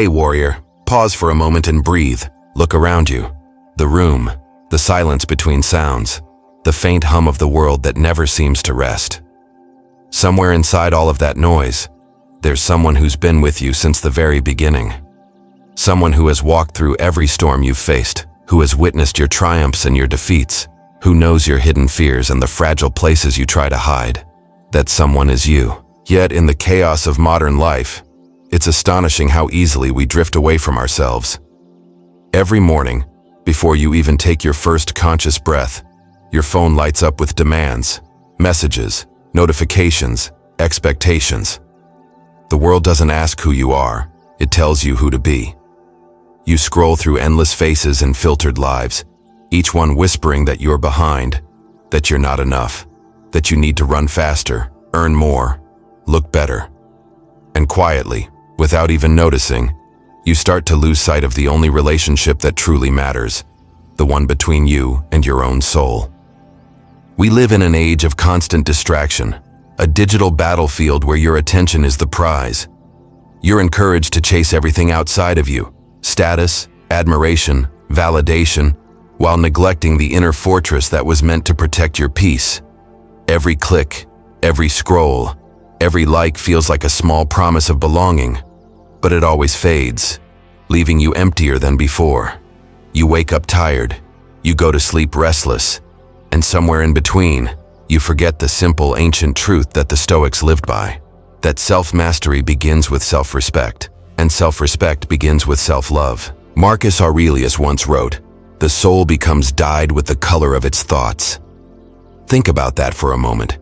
Hey warrior, pause for a moment and breathe. Look around you. The room, the silence between sounds, the faint hum of the world that never seems to rest. Somewhere inside all of that noise, there's someone who's been with you since the very beginning. Someone who has walked through every storm you've faced, who has witnessed your triumphs and your defeats, who knows your hidden fears and the fragile places you try to hide. That someone is you. Yet in the chaos of modern life, it's astonishing how easily we drift away from ourselves. Every morning, before you even take your first conscious breath, your phone lights up with demands, messages, notifications, expectations. The world doesn't ask who you are, it tells you who to be. You scroll through endless faces and filtered lives, each one whispering that you're behind, that you're not enough, that you need to run faster, earn more, look better. And quietly, without even noticing, you start to lose sight of the only relationship that truly matters, the one between you and your own soul. We live in an age of constant distraction, a digital battlefield where your attention is the prize. You're encouraged to chase everything outside of you, status, admiration, validation, while neglecting the inner fortress that was meant to protect your peace. Every click, every scroll, every like feels like a small promise of belonging, but it always fades, leaving you emptier than before. You wake up tired, you go to sleep restless, and somewhere in between, you forget the simple ancient truth that the Stoics lived by, that self-mastery begins with self-respect, and self-respect begins with self-love. Marcus Aurelius once wrote, "The soul becomes dyed with the color of its thoughts." Think about that for a moment.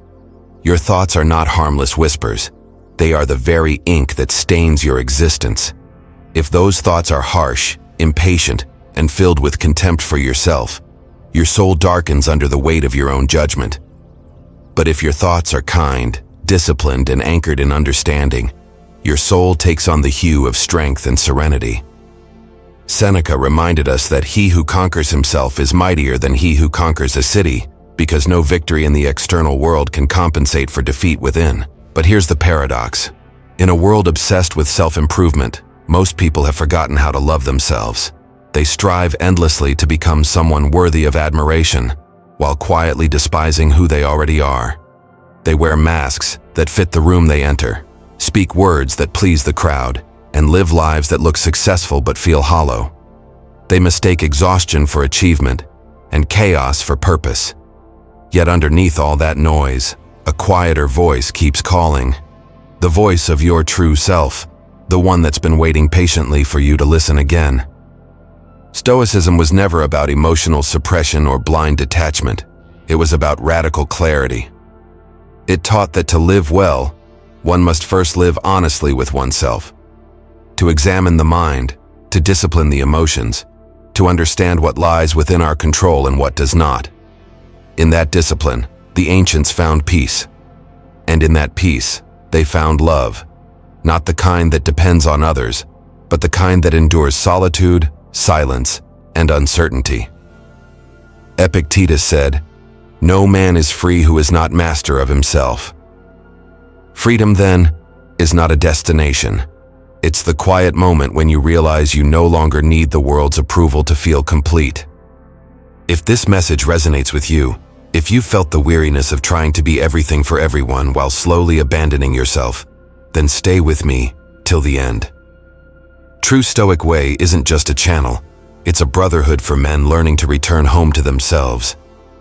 Your thoughts are not harmless whispers. They are the very ink that stains your existence. If those thoughts are harsh, impatient, and filled with contempt for yourself, your soul darkens under the weight of your own judgment. But if your thoughts are kind, disciplined, and anchored in understanding, your soul takes on the hue of strength and serenity. Seneca reminded us that he who conquers himself is mightier than he who conquers a city, because no victory in the external world can compensate for defeat within. But here's the paradox. In a world obsessed with self-improvement, most people have forgotten how to love themselves. They strive endlessly to become someone worthy of admiration, while quietly despising who they already are. They wear masks that fit the room they enter, speak words that please the crowd, and live lives that look successful but feel hollow. They mistake exhaustion for achievement and chaos for purpose. Yet underneath all that noise, a quieter voice keeps calling. The voice of your true self, the one that's been waiting patiently for you to listen again. Stoicism was never about emotional suppression or blind detachment. It was about radical clarity. It taught that to live well, one must first live honestly with oneself. To examine the mind, to discipline the emotions, to understand what lies within our control and what does not. In that discipline, the ancients found peace. And in that peace, they found love. Not the kind that depends on others, but the kind that endures solitude, silence, and uncertainty. Epictetus said, "No man is free who is not master of himself." Freedom, then, is not a destination. It's the quiet moment when you realize you no longer need the world's approval to feel complete. If this message resonates with you, if you felt the weariness of trying to be everything for everyone while slowly abandoning yourself, then stay with me till the end. True Stoic Way isn't just a channel, it's a brotherhood for men learning to return home to themselves.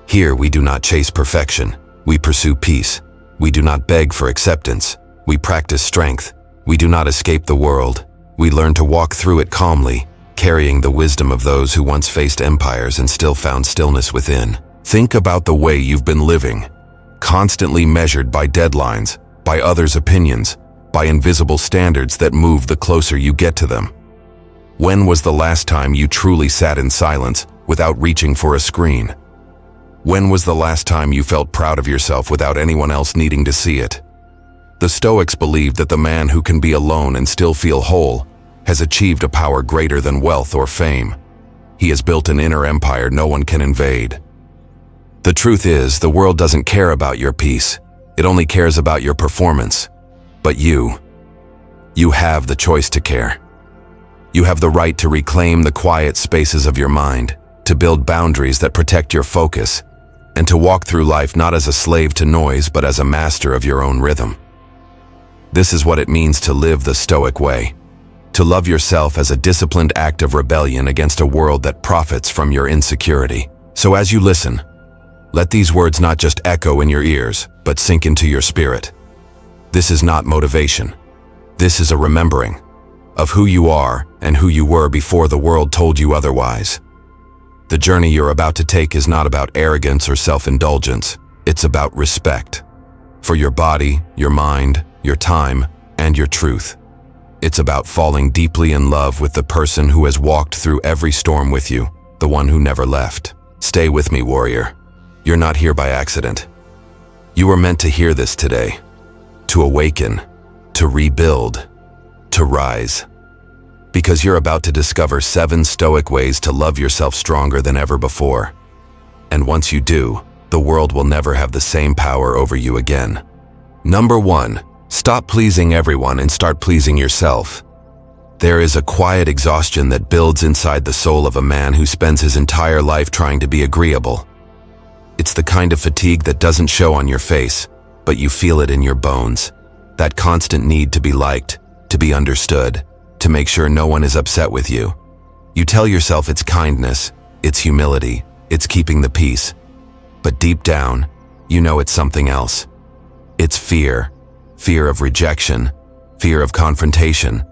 Here we do not chase perfection, we pursue peace. We do not beg for acceptance, we practice strength. We do not escape the world, we learn to walk through it calmly, carrying the wisdom of those who once faced empires and still found stillness within. Think about the way you've been living, constantly measured by deadlines, by others' opinions, by invisible standards that move the closer you get to them. When was the last time you truly sat in silence without reaching for a screen? When was the last time you felt proud of yourself without anyone else needing to see it? The Stoics believed that the man who can be alone and still feel whole has achieved a power greater than wealth or fame. He has built an inner empire no one can invade. The truth is, the world doesn't care about your peace. It only cares about your performance. But you have the choice to care. You have the right to reclaim the quiet spaces of your mind, to build boundaries that protect your focus, and to walk through life not as a slave to noise but as a master of your own rhythm. This is what it means to live the Stoic way, to love yourself as a disciplined act of rebellion against a world that profits from your insecurity. So as you listen, let these words not just echo in your ears, but sink into your spirit. This is not motivation. This is a remembering of who you are and who you were before the world told you otherwise. The journey you're about to take is not about arrogance or self-indulgence. It's about respect for your body, your mind, your time, and your truth. It's about falling deeply in love with the person who has walked through every storm with you, the one who never left. Stay with me, warrior. You're not here by accident. You were meant to hear this today, to awaken, to rebuild, to rise. Because you're about to discover 7 Stoic ways to love yourself stronger than ever before. And once you do, the world will never have the same power over you again. Number 1, stop pleasing everyone and start pleasing yourself. There is a quiet exhaustion that builds inside the soul of a man who spends his entire life trying to be agreeable. It's the kind of fatigue that doesn't show on your face, but you feel it in your bones. That constant need to be liked, to be understood, to make sure no one is upset with you. You tell yourself it's kindness, it's humility, it's keeping the peace. But deep down, you know it's something else. It's fear. Fear of rejection, fear of confrontation,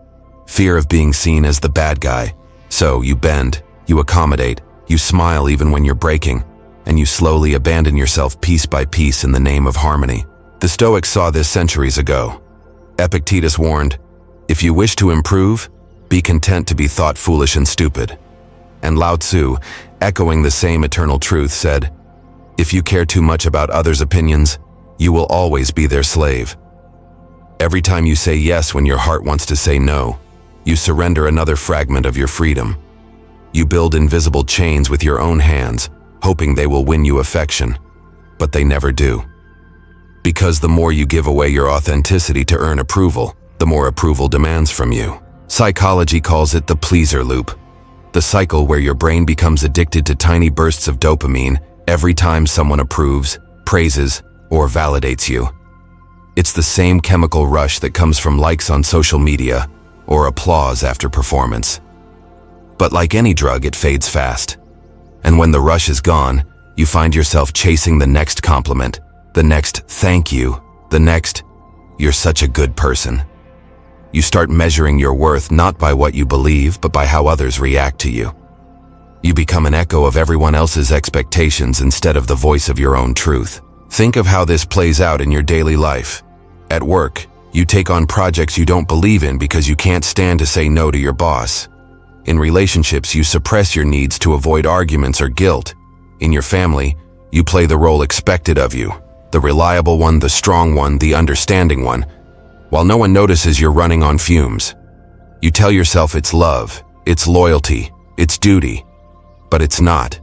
fear of being seen as the bad guy. So you bend, you accommodate, you smile even when you're breaking, and you slowly abandon yourself piece by piece in the name of harmony. The Stoics saw this centuries ago. Epictetus warned, "If you wish to improve, be content to be thought foolish and stupid." And Lao Tzu, echoing the same eternal truth, said, "If you care too much about others' opinions, you will always be their slave." Every time you say yes when your heart wants to say no, you surrender another fragment of your freedom. You build invisible chains with your own hands, hoping they will win you affection, but they never do. Because the more you give away your authenticity to earn approval, the more approval demands from you. Psychology calls it the pleaser loop, the cycle where your brain becomes addicted to tiny bursts of dopamine every time someone approves, praises, or validates you. It's the same chemical rush that comes from likes on social media or applause after performance. But like any drug, it fades fast. And when the rush is gone, you find yourself chasing the next compliment, the next thank you, the next, "You're such a good person." You start measuring your worth not by what you believe, but by how others react to you. You become an echo of everyone else's expectations instead of the voice of your own truth. Think of how this plays out in your daily life. At work, you take on projects you don't believe in because you can't stand to say no to your boss. In relationships, you suppress your needs to avoid arguments or guilt. In your family, you play the role expected of you, the reliable one, the strong one, the understanding one, while no one notices you're running on fumes. You tell yourself it's love, it's loyalty, it's duty, but it's not.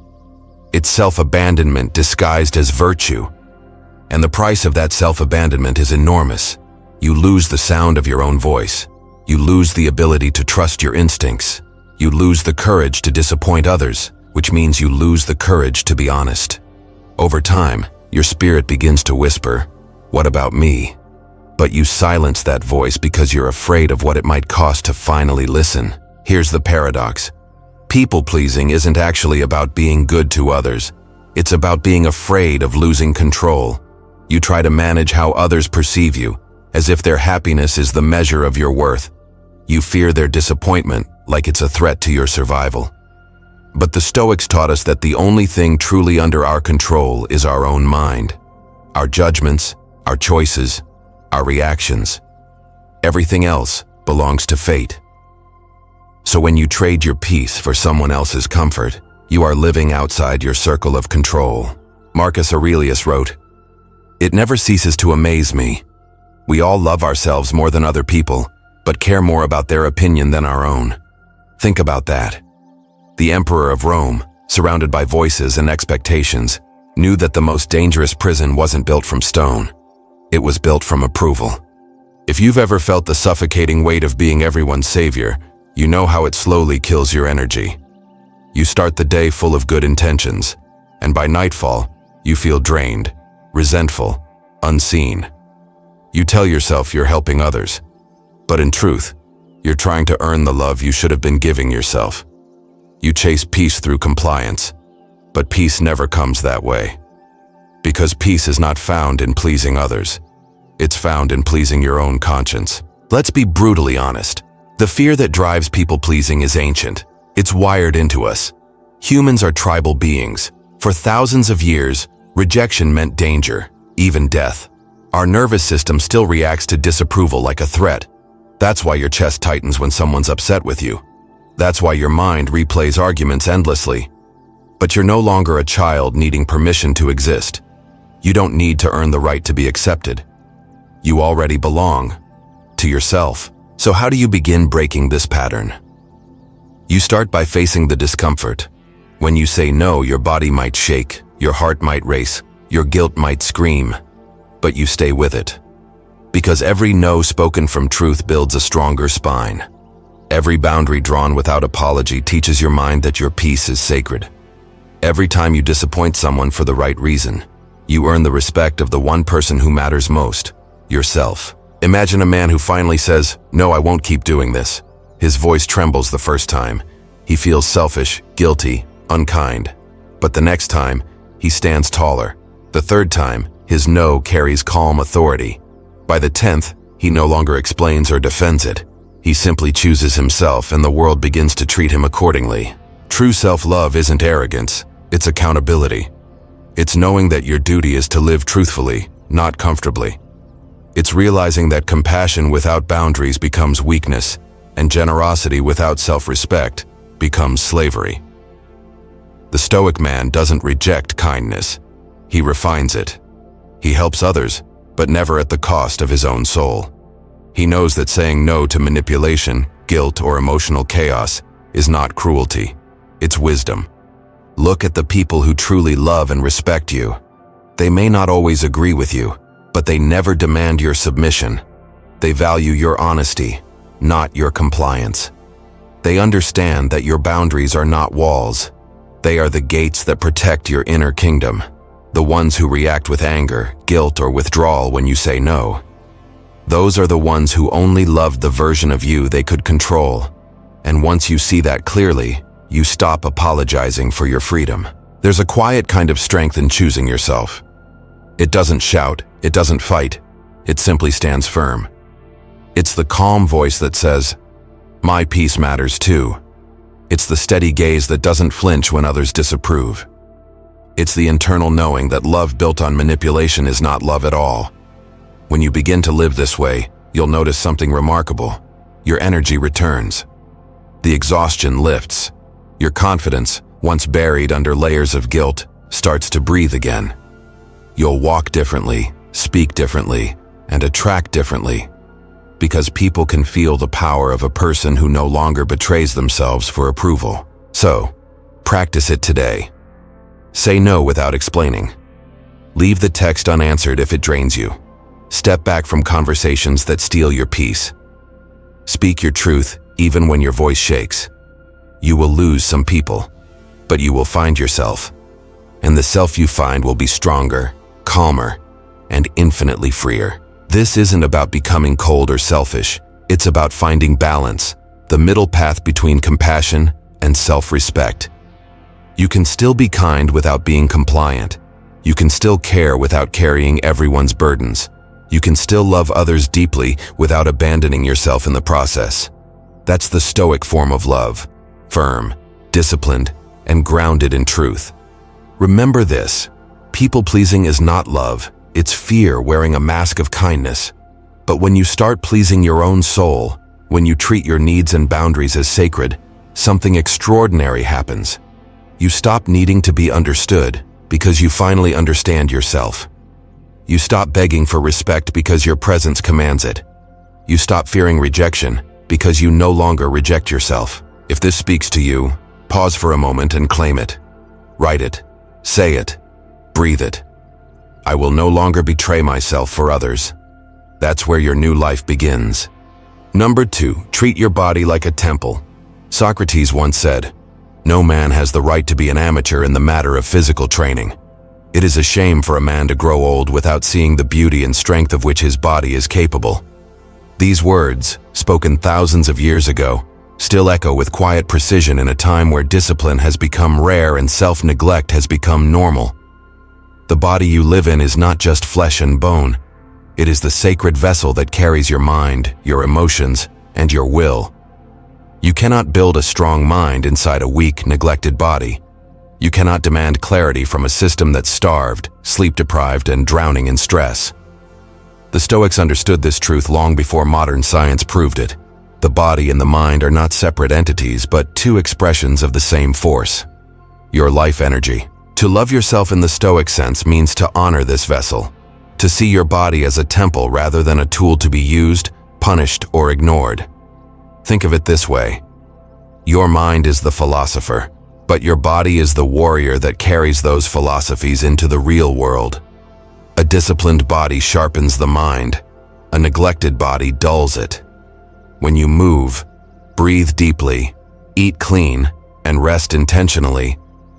It's self-abandonment disguised as virtue. And the price of that self-abandonment is enormous. You lose the sound of your own voice. You lose the ability to trust your instincts. You lose the courage to disappoint others, which means you lose the courage to be honest. Over time, your spirit begins to whisper, "What about me?" But you silence that voice because you're afraid of what it might cost to finally listen. Here's the paradox. People-pleasing isn't actually about being good to others. It's about being afraid of losing control. You try to manage how others perceive you, as if their happiness is the measure of your worth. You fear their disappointment, like it's a threat to your survival. But the Stoics taught us that the only thing truly under our control is our own mind. Our judgments, our choices, our reactions. Everything else belongs to fate. So when you trade your peace for someone else's comfort, you are living outside your circle of control. Marcus Aurelius wrote, "It never ceases to amaze me. We all love ourselves more than other people, but care more about their opinion than our own." Think about that. The Emperor of Rome, surrounded by voices and expectations, knew that the most dangerous prison wasn't built from stone. It was built from approval. If you've ever felt the suffocating weight of being everyone's savior, You know how it slowly kills your energy. You start the day full of good intentions, and by nightfall, you feel drained, resentful, unseen. You tell yourself you're helping others, but in truth, you're trying to earn the love you should have been giving yourself. You chase peace through compliance, but peace never comes that way. Because peace is not found in pleasing others. It's found in pleasing your own conscience. Let's be brutally honest. The fear that drives people-pleasing is ancient. It's wired into us. Humans are tribal beings. For thousands of years, rejection meant danger, even death. Our nervous system still reacts to disapproval like a threat. That's why your chest tightens when someone's upset with you. That's why your mind replays arguments endlessly. But you're no longer a child needing permission to exist. You don't need to earn the right to be accepted. You already belong to yourself. So how do you begin breaking this pattern? You start by facing the discomfort. When you say no, your body might shake, your heart might race, your guilt might scream, but you stay with it. Because every no spoken from truth builds a stronger spine. Every boundary drawn without apology teaches your mind that your peace is sacred. Every time you disappoint someone for the right reason, you earn the respect of the one person who matters most, yourself. Imagine a man who finally says, "No, I won't keep doing this." His voice trembles the first time. He feels selfish, guilty, unkind. But the next time, he stands taller. The third time, his no carries calm authority. By the 10th, he no longer explains or defends it. He simply chooses himself, and the world begins to treat him accordingly. True self-love isn't arrogance, it's accountability. It's knowing that your duty is to live truthfully, not comfortably. It's realizing that compassion without boundaries becomes weakness, and generosity without self-respect becomes slavery. The Stoic man doesn't reject kindness. He refines it. He helps others, but never at the cost of his own soul. He knows that saying no to manipulation, guilt, or emotional chaos is not cruelty. It's wisdom. Look at the people who truly love and respect you. They may not always agree with you, but they never demand your submission. They value your honesty, not your compliance. They understand that your boundaries are not walls. They are the gates that protect your inner kingdom. The ones who react with anger, guilt, or withdrawal when you say no. Those are the ones who only loved the version of you they could control. And once you see that clearly, you stop apologizing for your freedom. There's a quiet kind of strength in choosing yourself. It doesn't shout, it doesn't fight, it simply stands firm. It's the calm voice that says, "My peace matters too." It's the steady gaze that doesn't flinch when others disapprove. It's the internal knowing that love built on manipulation is not love at all. When you begin to live this way, you'll notice something remarkable. Your energy returns. The exhaustion lifts. Your confidence, once buried under layers of guilt, starts to breathe again. You'll walk differently, speak differently, and attract differently. Because people can feel the power of a person who no longer betrays themselves for approval. So, practice it today. Say no without explaining. Leave the text unanswered if it drains you. Step back from conversations that steal your peace. Speak your truth even when your voice shakes. You will lose some people, but you will find yourself. And the self you find will be stronger, calmer, and infinitely freer. This isn't about becoming cold or selfish. It's about finding balance, the middle path between compassion and self-respect. You can still be kind without being compliant. You can still care without carrying everyone's burdens. You can still love others deeply without abandoning yourself in the process. That's the Stoic form of love, firm, disciplined, and grounded in truth. Remember this, people-pleasing is not love, it's fear wearing a mask of kindness. But when you start pleasing your own soul, when you treat your needs and boundaries as sacred, something extraordinary happens. You stop needing to be understood because you finally understand yourself. You stop begging for respect because your presence commands it. You stop fearing rejection because you no longer reject yourself. If this speaks to you, pause for a moment and claim it. Write it, say it, breathe it. I will no longer betray myself for others. That's where your new life begins. Number 2, treat your body like a temple. Socrates once said, "No man has the right to be an amateur in the matter of physical training. It is a shame for a man to grow old without seeing the beauty and strength of which his body is capable." These words, spoken thousands of years ago, still echo with quiet precision in a time where discipline has become rare and self-neglect has become normal. The body you live in is not just flesh and bone. It is the sacred vessel that carries your mind, your emotions, and your will. You cannot build a strong mind inside a weak, neglected body. You cannot demand clarity from a system that's starved, sleep-deprived, and drowning in stress. The Stoics understood this truth long before modern science proved it. The body and the mind are not separate entities, but two expressions of the same force. Your life energy. To love yourself in the Stoic sense means to honor this vessel, to see your body as a temple rather than a tool to be used, punished, or ignored. Think of it this way. Your mind is the philosopher, but your body is the warrior that carries those philosophies into the real world. A disciplined body sharpens the mind. A neglected body dulls it. When you move, breathe deeply, eat clean, and rest intentionally,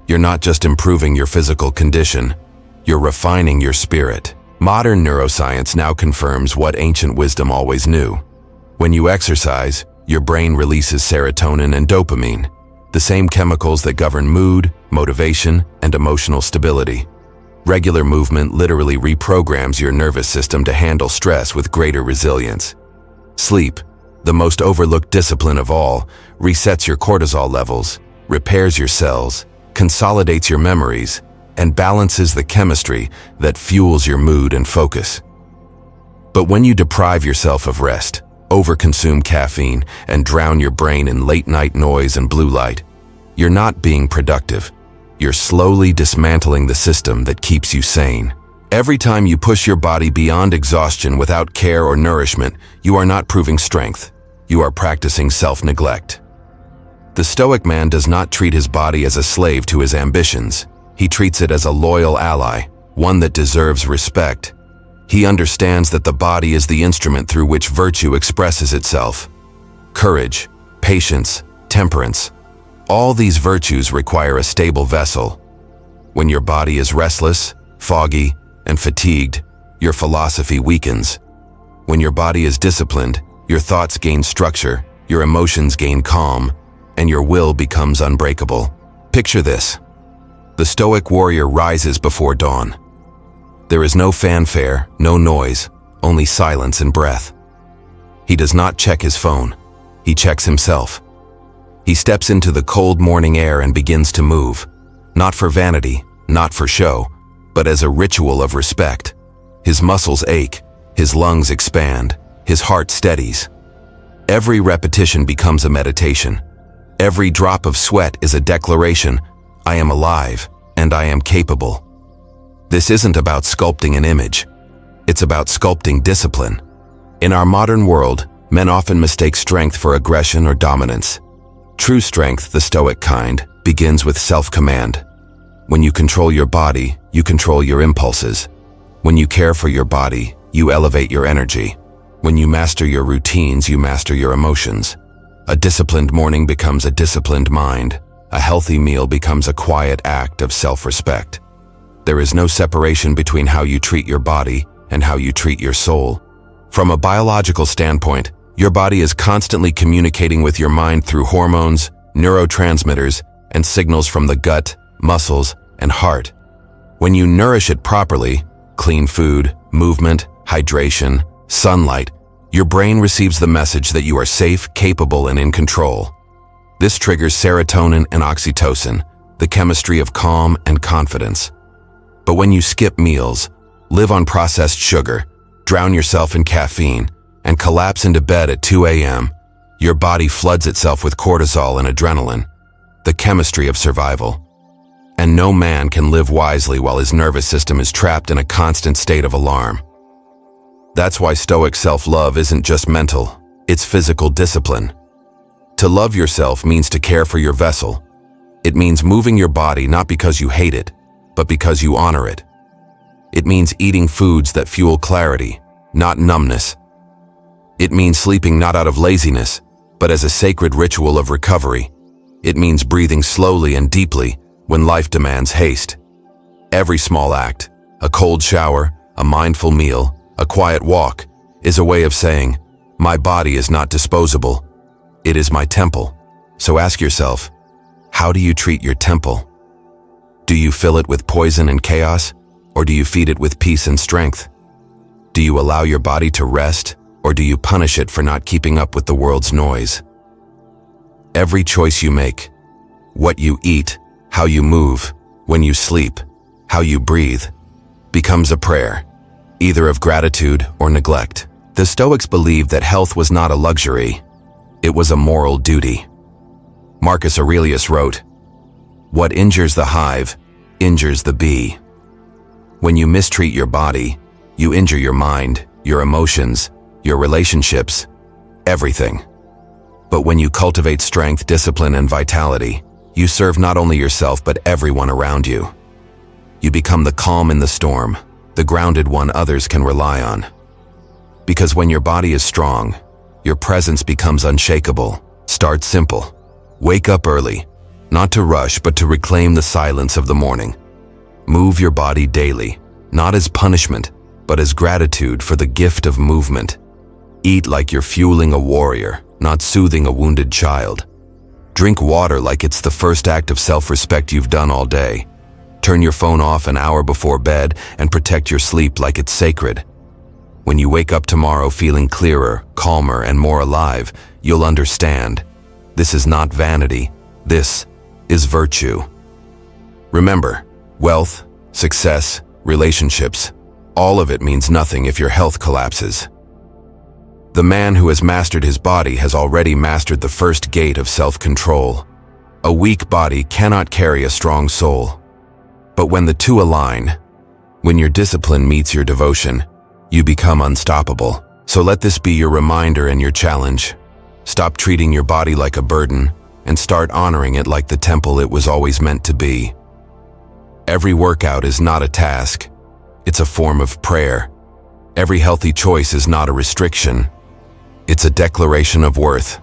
you're not just improving your physical condition, you're refining your spirit. Modern neuroscience now confirms what ancient wisdom always knew. When you exercise, your brain releases serotonin and dopamine, the same chemicals that govern mood, motivation, and emotional stability. Regular movement literally reprograms your nervous system to handle stress with greater resilience. Sleep, the most overlooked discipline of all, resets your cortisol levels, repairs your cells, consolidates your memories, and balances the chemistry that fuels your mood and focus. But when you deprive yourself of rest, overconsume caffeine, and drown your brain in late-night noise and blue light, you're not being productive. You're slowly dismantling the system that keeps you sane. Every time you push your body beyond exhaustion without care or nourishment, you are not proving strength. You are practicing self-neglect. The Stoic man does not treat his body as a slave to his ambitions. He treats it as a loyal ally, one that deserves respect. He understands that the body is the instrument through which virtue expresses itself. Courage, patience, temperance. All these virtues require a stable vessel. When your body is restless, foggy, and fatigued, your philosophy weakens. When your body is disciplined, your thoughts gain structure, your emotions gain calm, and your will becomes unbreakable. Picture this. The Stoic warrior rises before dawn. There is no fanfare, no noise, only silence and breath. He does not check his phone. He checks himself. He steps into the cold morning air and begins to move, not for vanity, not for show, but as a ritual of respect. His muscles ache, his lungs expand, his heart steadies. Every repetition becomes a meditation. Every drop of sweat is a declaration, I am alive and I am capable. This isn't about sculpting an image. It's about sculpting discipline. In our modern world, men often mistake strength for aggression or dominance. True strength, the Stoic kind, begins with self-command. When you control your body, you control your impulses. When you care for your body, you elevate your energy. When you master your routines, you master your emotions. A disciplined morning becomes a disciplined mind. A healthy meal becomes a quiet act of self-respect. There is no separation between how you treat your body and how you treat your soul. From a biological standpoint, your body is constantly communicating with your mind through hormones, neurotransmitters, and signals from the gut, muscles, and heart. When you nourish it properly, clean food, movement, hydration, sunlight, your brain receives the message that you are safe, capable, and in control. This triggers serotonin and oxytocin, the chemistry of calm and confidence. But when you skip meals, live on processed sugar, drown yourself in caffeine, and collapse into bed at 2 a.m., your body floods itself with cortisol and adrenaline, the chemistry of survival. And no man can live wisely while his nervous system is trapped in a constant state of alarm. That's why Stoic self-love isn't just mental, it's physical discipline. To love yourself means to care for your vessel. It means moving your body not because you hate it, but because you honor it. It means eating foods that fuel clarity, not numbness. It means sleeping not out of laziness, but as a sacred ritual of recovery. It means breathing slowly and deeply when life demands haste. Every small act, a cold shower, a mindful meal, a quiet walk, is a way of saying, my body is not disposable. It is my temple. So ask yourself, how do you treat your temple? Do you fill it with poison and chaos, or do you feed it with peace and strength? Do you allow your body to rest, or do you punish it for not keeping up with the world's noise? Every choice you make, what you eat, how you move, when you sleep, how you breathe, becomes a prayer, either of gratitude or neglect. The Stoics believed that health was not a luxury, it was a moral duty. Marcus Aurelius wrote, "What injures the hive, injures the bee." When you mistreat your body, you injure your mind, your emotions, your relationships, everything. But when you cultivate strength, discipline, and vitality, you serve not only yourself but everyone around you. You become the calm in the storm, the grounded one others can rely on. Because when your body is strong, your presence becomes unshakable. Start simple. Wake up early, not to rush but to reclaim the silence of the morning. Move your body daily, not as punishment, but as gratitude for the gift of movement. Eat like you're fueling a warrior, not soothing a wounded child. Drink water like it's the first act of self-respect you've done all day. Turn your phone off an hour before bed and protect your sleep like it's sacred. When you wake up tomorrow feeling clearer, calmer, and more alive, you'll understand. This is not vanity. This is virtue. Remember, wealth, success, relationships, all of it means nothing if your health collapses. The man who has mastered his body has already mastered the first gate of self-control. A weak body cannot carry a strong soul. But when the two align, when your discipline meets your devotion, you become unstoppable. So let this be your reminder and your challenge. Stop treating your body like a burden and start honoring it like the temple it was always meant to be. Every workout is not a task. It's a form of prayer. Every healthy choice is not a restriction. It's a declaration of worth.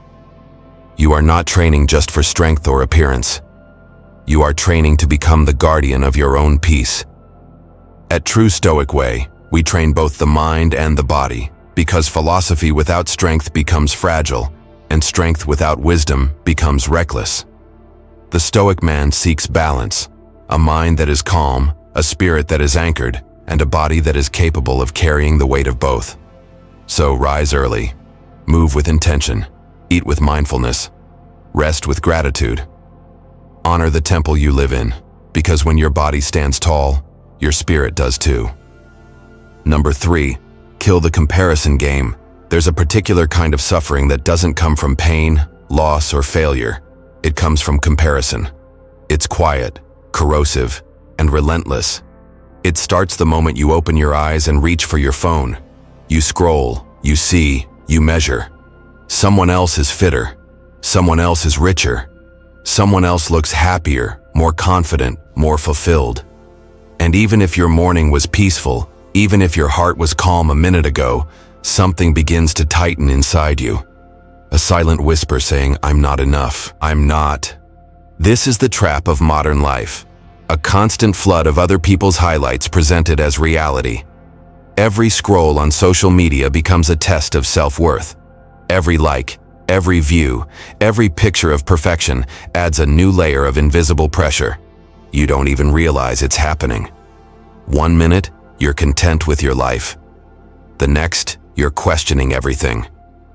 You are not training just for strength or appearance. You are training to become the guardian of your own peace. At True Stoic Way, we train both the mind and the body, because philosophy without strength becomes fragile, and strength without wisdom becomes reckless. The Stoic man seeks balance, a mind that is calm, a spirit that is anchored, and a body that is capable of carrying the weight of both. So rise early, move with intention, eat with mindfulness, rest with gratitude. Honor the temple you live in, because when your body stands tall, your spirit does too. Number 3, kill the comparison game. There's a particular kind of suffering that doesn't come from pain, loss, or failure. It comes from comparison. It's quiet, corrosive, and relentless. It starts the moment you open your eyes and reach for your phone. You scroll, you see, you measure. Someone else is fitter. Someone else is richer. Someone else looks happier, more confident, more fulfilled. And even if your morning was peaceful, even if your heart was calm a minute ago, something begins to tighten inside you. A silent whisper saying, "I'm not enough. I'm not." This is the trap of modern life. A constant flood of other people's highlights presented as reality. Every scroll on social media becomes a test of self-worth. Every like, every view, every picture of perfection adds a new layer of invisible pressure. You don't even realize it's happening. One minute, you're content with your life. The next, you're questioning everything.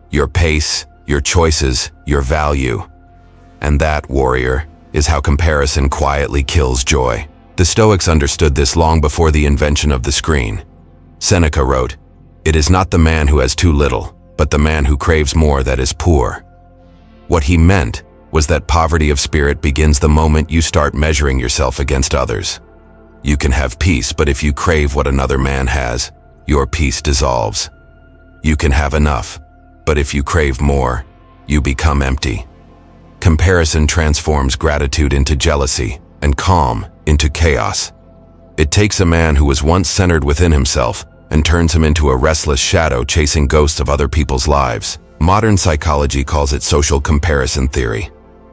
Your pace, your choices, your value. And that, warrior, is how comparison quietly kills joy. The Stoics understood this long before the invention of the screen. Seneca wrote, "It is not the man who has too little, but the man who craves more that is poor." What he meant was that poverty of spirit begins the moment you start measuring yourself against others. You can have peace, but if you crave what another man has, your peace dissolves. You can have enough, but if you crave more, you become empty. Comparison transforms gratitude into jealousy and calm into chaos. It takes a man who was once centered within himself and turns him into a restless shadow chasing ghosts of other people's lives. Modern psychology calls it social comparison theory.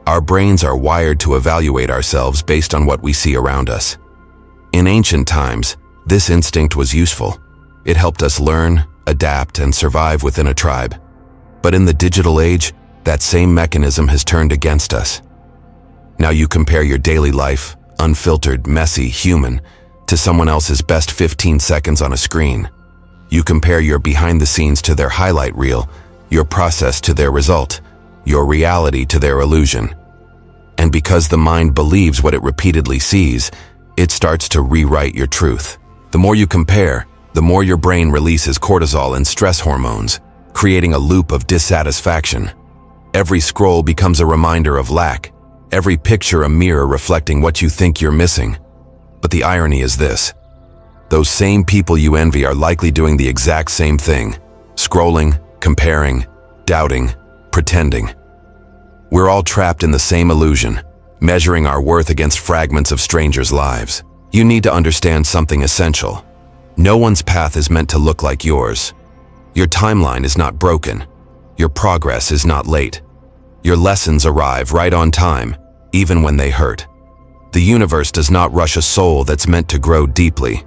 Our brains are wired to evaluate ourselves based on what we see around us. In ancient times, this instinct was useful. It helped us learn, adapt, and survive within a tribe. But in the digital age, that same mechanism has turned against us. Now you compare your daily life, unfiltered, messy, human, to someone else's best 15 seconds on a screen. You compare your behind the scenes to their highlight reel, your process to their result, your reality to their illusion. And because the mind believes what it repeatedly sees, it starts to rewrite your truth. The more you compare, the more your brain releases cortisol and stress hormones, creating a loop of dissatisfaction. Every scroll becomes a reminder of lack, every picture a mirror reflecting what you think you're missing. But the irony is this: those same people you envy are likely doing the exact same thing, scrolling, comparing, doubting, pretending. We're all trapped in the same illusion, measuring our worth against fragments of strangers' lives. You need to understand something essential. No one's path is meant to look like yours. Your timeline is not broken. Your progress is not late. Your lessons arrive right on time, even when they hurt. The universe does not rush a soul that's meant to grow deeply.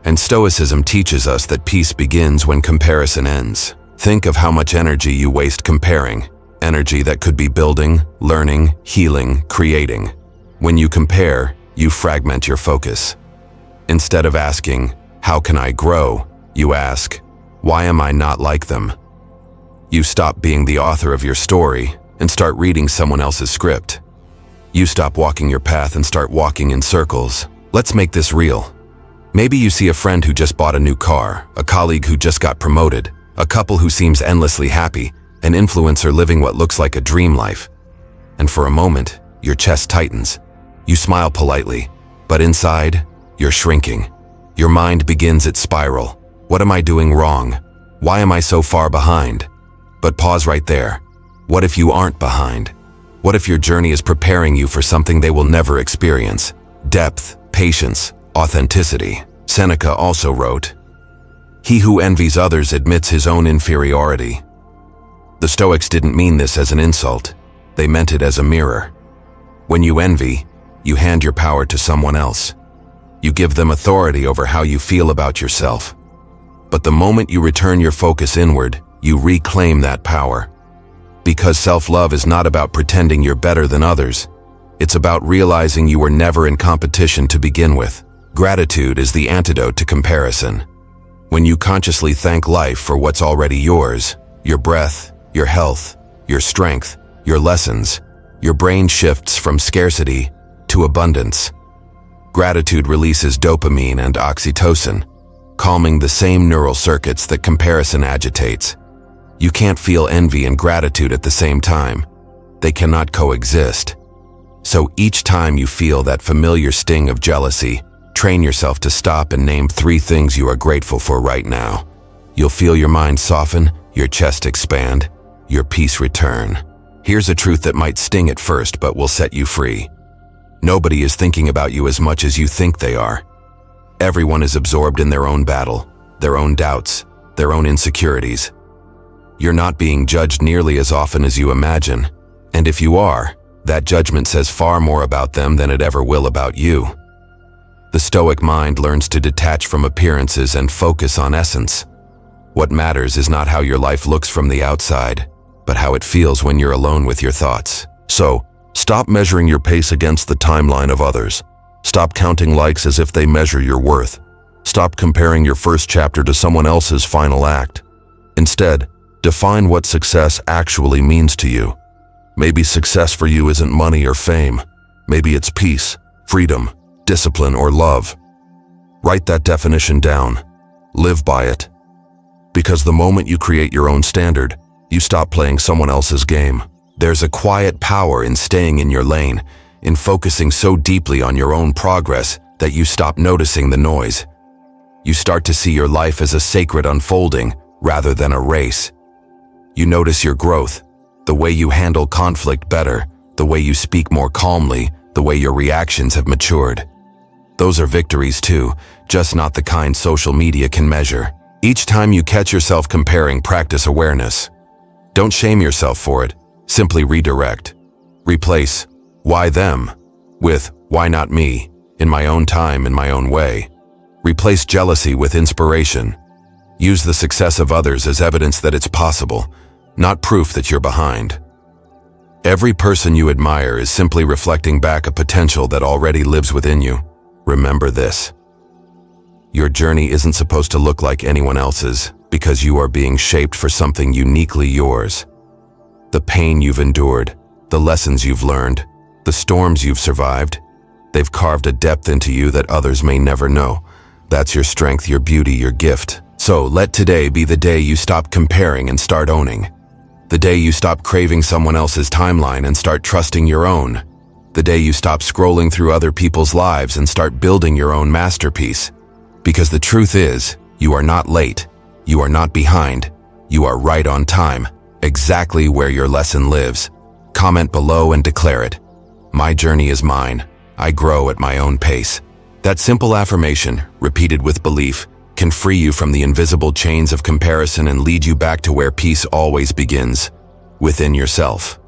And Stoicism teaches us that peace begins when comparison ends. Think of how much energy you waste comparing, energy that could be building, learning, healing, creating. When you compare, you fragment your focus. Instead of asking, "How can I grow?" you ask, "Why am I not like them?" You stop being the author of your story and start reading someone else's script. You stop walking your path and start walking in circles. Let's make this real. Maybe you see a friend who just bought a new car, a colleague who just got promoted, a couple who seems endlessly happy, an influencer living what looks like a dream life. And for a moment, your chest tightens. You smile politely, but inside, you're shrinking. Your mind begins its spiral. What am I doing wrong? Why am I so far behind? But pause right there. What if you aren't behind? What if your journey is preparing you for something they will never experience? Depth, patience, authenticity. Seneca also wrote, "He who envies others admits his own inferiority." The Stoics didn't mean this as an insult. They meant it as a mirror. When you envy, you hand your power to someone else. You give them authority over how you feel about yourself. But the moment you return your focus inward, you reclaim that power. Because self-love is not about pretending you're better than others. It's about realizing you were never in competition to begin with. Gratitude is the antidote to comparison. When you consciously thank life for what's already yours, your breath, your health, your strength, your lessons, your brain shifts from scarcity to abundance. Gratitude releases dopamine and oxytocin, calming the same neural circuits that comparison agitates. You can't feel envy and gratitude at the same time. They cannot coexist. So each time you feel that familiar sting of jealousy, train yourself to stop and name 3 things you are grateful for right now. You'll feel your mind soften, your chest expand, your peace return. Here's a truth that might sting at first but will set you free. Nobody is thinking about you as much as you think they are. Everyone is absorbed in their own battle, their own doubts, their own insecurities. You're not being judged nearly as often as you imagine, and if you are, that judgment says far more about them than it ever will about you. The Stoic mind learns to detach from appearances and focus on essence. What matters is not how your life looks from the outside, but how it feels when you're alone with your thoughts. So, stop measuring your pace against the timeline of others. Stop counting likes as if they measure your worth. Stop comparing your first chapter to someone else's final act. Instead, define what success actually means to you. Maybe success for you isn't money or fame. Maybe it's peace, freedom, discipline, or love. Write that definition down. Live by it. Because the moment you create your own standard, you stop playing someone else's game. There's a quiet power in staying in your lane, in focusing so deeply on your own progress that you stop noticing the noise. You start to see your life as a sacred unfolding rather than a race. You notice your growth, the way you handle conflict better, the way you speak more calmly, the way your reactions have matured. Those are victories too, just not the kind social media can measure. Each time you catch yourself comparing, practice awareness. Don't shame yourself for it, simply redirect. Replace "why them" with "why not me, in my own time, in my own way." Replace jealousy with inspiration. Use the success of others as evidence that it's possible, not proof that you're behind. Every person you admire is simply reflecting back a potential that already lives within you. Remember this. Your journey isn't supposed to look like anyone else's because you are being shaped for something uniquely yours. The pain you've endured, the lessons you've learned, the storms you've survived, they've carved a depth into you that others may never know. That's your strength, your beauty, your gift. So let today be the day you stop comparing and start owning. The day you stop craving someone else's timeline and start trusting your own. The day you stop scrolling through other people's lives and start building your own masterpiece. Because the truth is, you are not late. You are not behind. You are right on time, exactly where your lesson lives. Comment below and declare it. My journey is mine. I grow at my own pace. That simple affirmation, repeated with belief, can free you from the invisible chains of comparison and lead you back to where peace always begins, within yourself.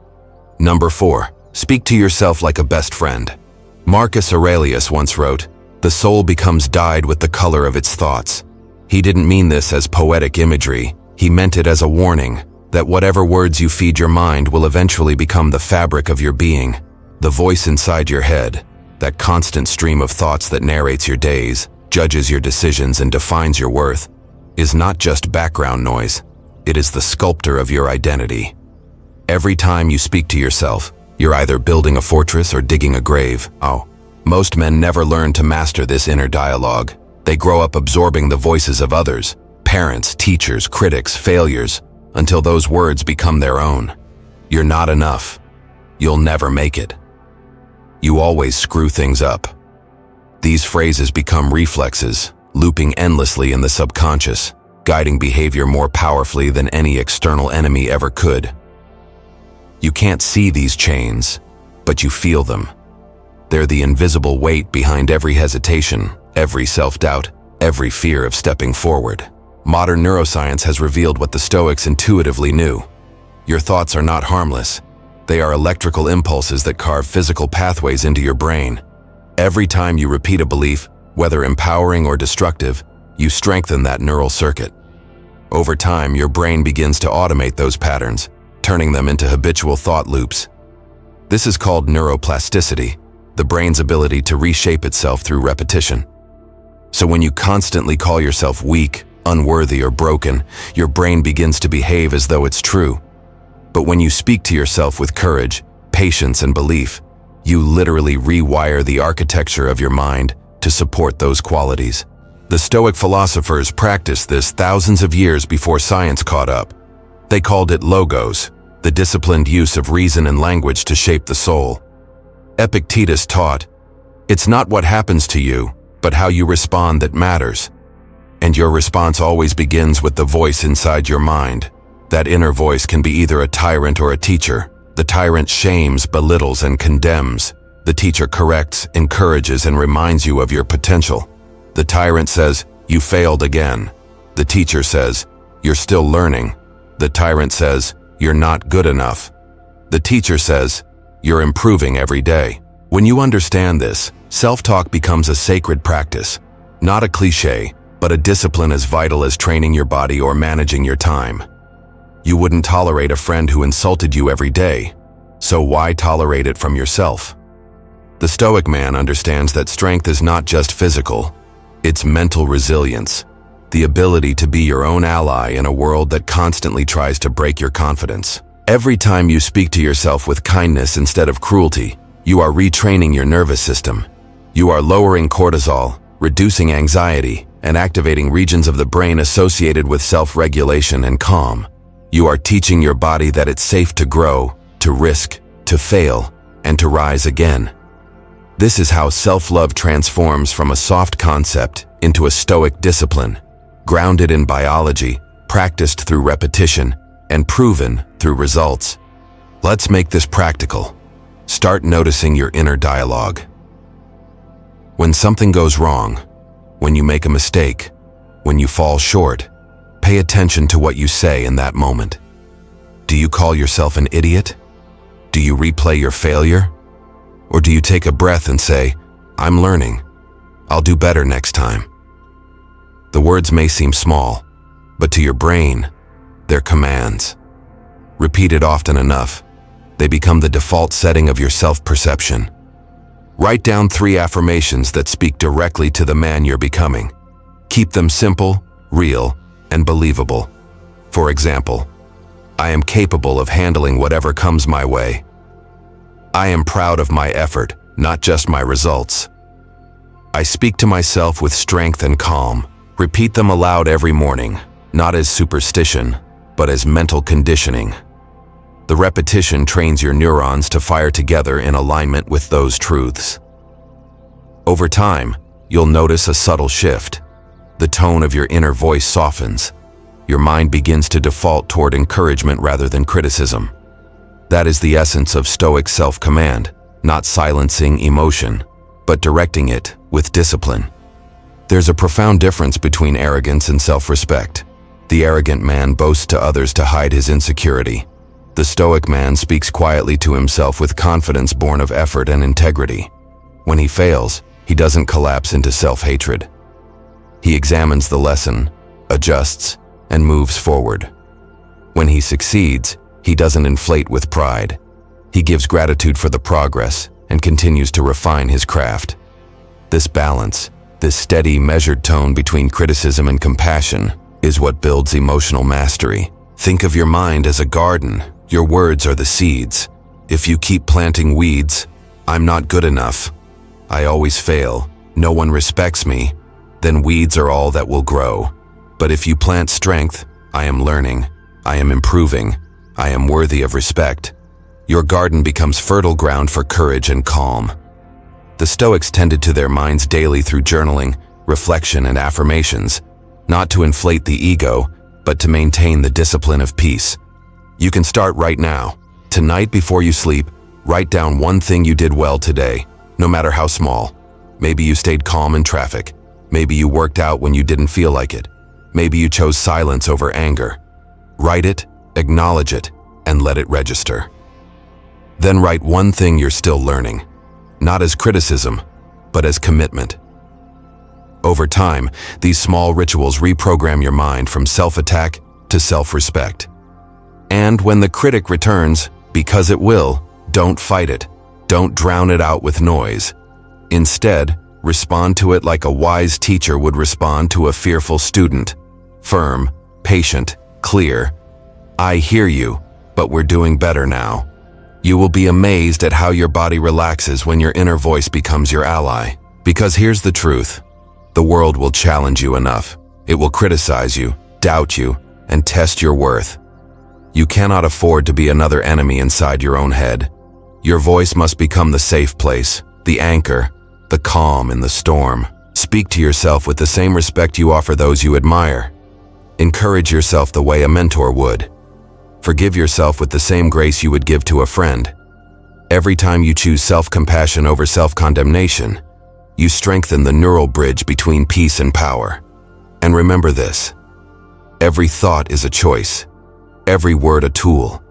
Number 4, speak to yourself like a best friend. Marcus Aurelius once wrote, "The soul becomes dyed with the color of its thoughts." He didn't mean this as poetic imagery. He meant it as a warning that whatever words you feed your mind will eventually become the fabric of your being. The voice inside your head, that constant stream of thoughts that narrates your days, judges your decisions, and defines your worth, is not just background noise. It is the sculptor of your identity. Every time you speak to yourself, you're either building a fortress or digging a grave. Most men never learn to master this inner dialogue. They grow up absorbing the voices of others, parents, teachers, critics, failures, until those words become their own. You're not enough. You'll never make it. You always screw things up. These phrases become reflexes, looping endlessly in the subconscious, guiding behavior more powerfully than any external enemy ever could. You can't see these chains, but you feel them. They're the invisible weight behind every hesitation, every self-doubt, every fear of stepping forward. Modern neuroscience has revealed what the Stoics intuitively knew. Your thoughts are not harmless. They are electrical impulses that carve physical pathways into your brain. Every time you repeat a belief, whether empowering or destructive, you strengthen that neural circuit. Over time, your brain begins to automate those patterns, turning them into habitual thought loops. This is called neuroplasticity, the brain's ability to reshape itself through repetition. So when you constantly call yourself weak, unworthy, or broken, your brain begins to behave as though it's true. But when you speak to yourself with courage, patience, and belief, you literally rewire the architecture of your mind to support those qualities. The Stoic philosophers practiced this thousands of years before science caught up. They called it logos, the disciplined use of reason and language to shape the soul. Epictetus taught, "It's not what happens to you, but how you respond that matters." And your response always begins with the voice inside your mind. That inner voice can be either a tyrant or a teacher. The tyrant shames, belittles, and condemns. The teacher corrects, encourages, and reminds you of your potential. The tyrant says, "You failed again." The teacher says, "You're still learning." The tyrant says, "You're not good enough." The teacher says, "You're improving every day." When you understand this, self-talk becomes a sacred practice, not a cliche, but a discipline as vital as training your body or managing your time. You wouldn't tolerate a friend who insulted you every day, so why tolerate it from yourself? The Stoic man understands that strength is not just physical, it's mental resilience, the ability to be your own ally in a world that constantly tries to break your confidence. Every time you speak to yourself with kindness instead of cruelty, you are retraining your nervous system. You are lowering cortisol, reducing anxiety, and activating regions of the brain associated with self-regulation and calm. You are teaching your body that it's safe to grow, to risk, to fail, and to rise again. This is how self-love transforms from a soft concept into a stoic discipline, grounded in biology, practiced through repetition, and proven through results. Let's make this practical. Start noticing your inner dialogue. When something goes wrong, when you make a mistake, when you fall short, Pay attention to what you say in that moment. Do you call yourself an idiot? Do you replay your failure? Or do you take a breath and say, I'm learning. I'll do better next time? The words may seem small, but to your brain, they're commands. Repeated often enough, they become the default setting of your self-perception. Write down 3 affirmations that speak directly to the man you're becoming. Keep them simple, real, and believable. For example, I am capable of handling whatever comes my way. I am proud of my effort, not just my results. I speak to myself with strength and calm. Repeat them aloud every morning, not as superstition, but as mental conditioning. The repetition trains your neurons to fire together in alignment with those truths. Over time, you'll notice a subtle shift. The tone of your inner voice softens. Your mind begins to default toward encouragement rather than criticism. That is the essence of Stoic self-command, not silencing emotion, but directing it with discipline. There's a profound difference between arrogance and self-respect. The arrogant man boasts to others to hide his insecurity. The Stoic man speaks quietly to himself with confidence born of effort and integrity. When he fails, he doesn't collapse into self-hatred. He examines the lesson, adjusts, and moves forward. When he succeeds, he doesn't inflate with pride. He gives gratitude for the progress and continues to refine his craft. This balance, this steady, measured tone between criticism and compassion, is what builds emotional mastery. Think of your mind as a garden. Your words are the seeds. If you keep planting weeds, I'm not good enough, I always fail, no one respects me, then weeds are all that will grow. But if you plant strength, I am learning, I am improving, I am worthy of respect, your garden becomes fertile ground for courage and calm. The Stoics tended to their minds daily through journaling, reflection, and affirmations, not to inflate the ego, but to maintain the discipline of peace. You can start right now. Tonight before you sleep, write down one thing you did well today, no matter how small. Maybe you stayed calm in traffic. Maybe you worked out when you didn't feel like it. Maybe you chose silence over anger. Write it, acknowledge it, and let it register. Then write one thing you're still learning, not as criticism, but as commitment. Over time, these small rituals reprogram your mind from self-attack to self-respect. And when the critic returns, because it will, don't fight it. Don't drown it out with noise. Instead, respond to it like a wise teacher would respond to a fearful student. Firm, patient, clear. I hear you, but we're doing better now. You will be amazed at how your body relaxes when your inner voice becomes your ally. Because here's the truth. The world will challenge you enough. It will criticize you, doubt you, and test your worth. You cannot afford to be another enemy inside your own head. Your voice must become the safe place, the anchor, the calm in the storm. Speak to yourself with the same respect you offer those you admire. Encourage yourself the way a mentor would. Forgive yourself with the same grace you would give to a friend. Every time you choose self-compassion over self-condemnation, you strengthen the neural bridge between peace and power. And remember this: every thought is a choice, every word a tool,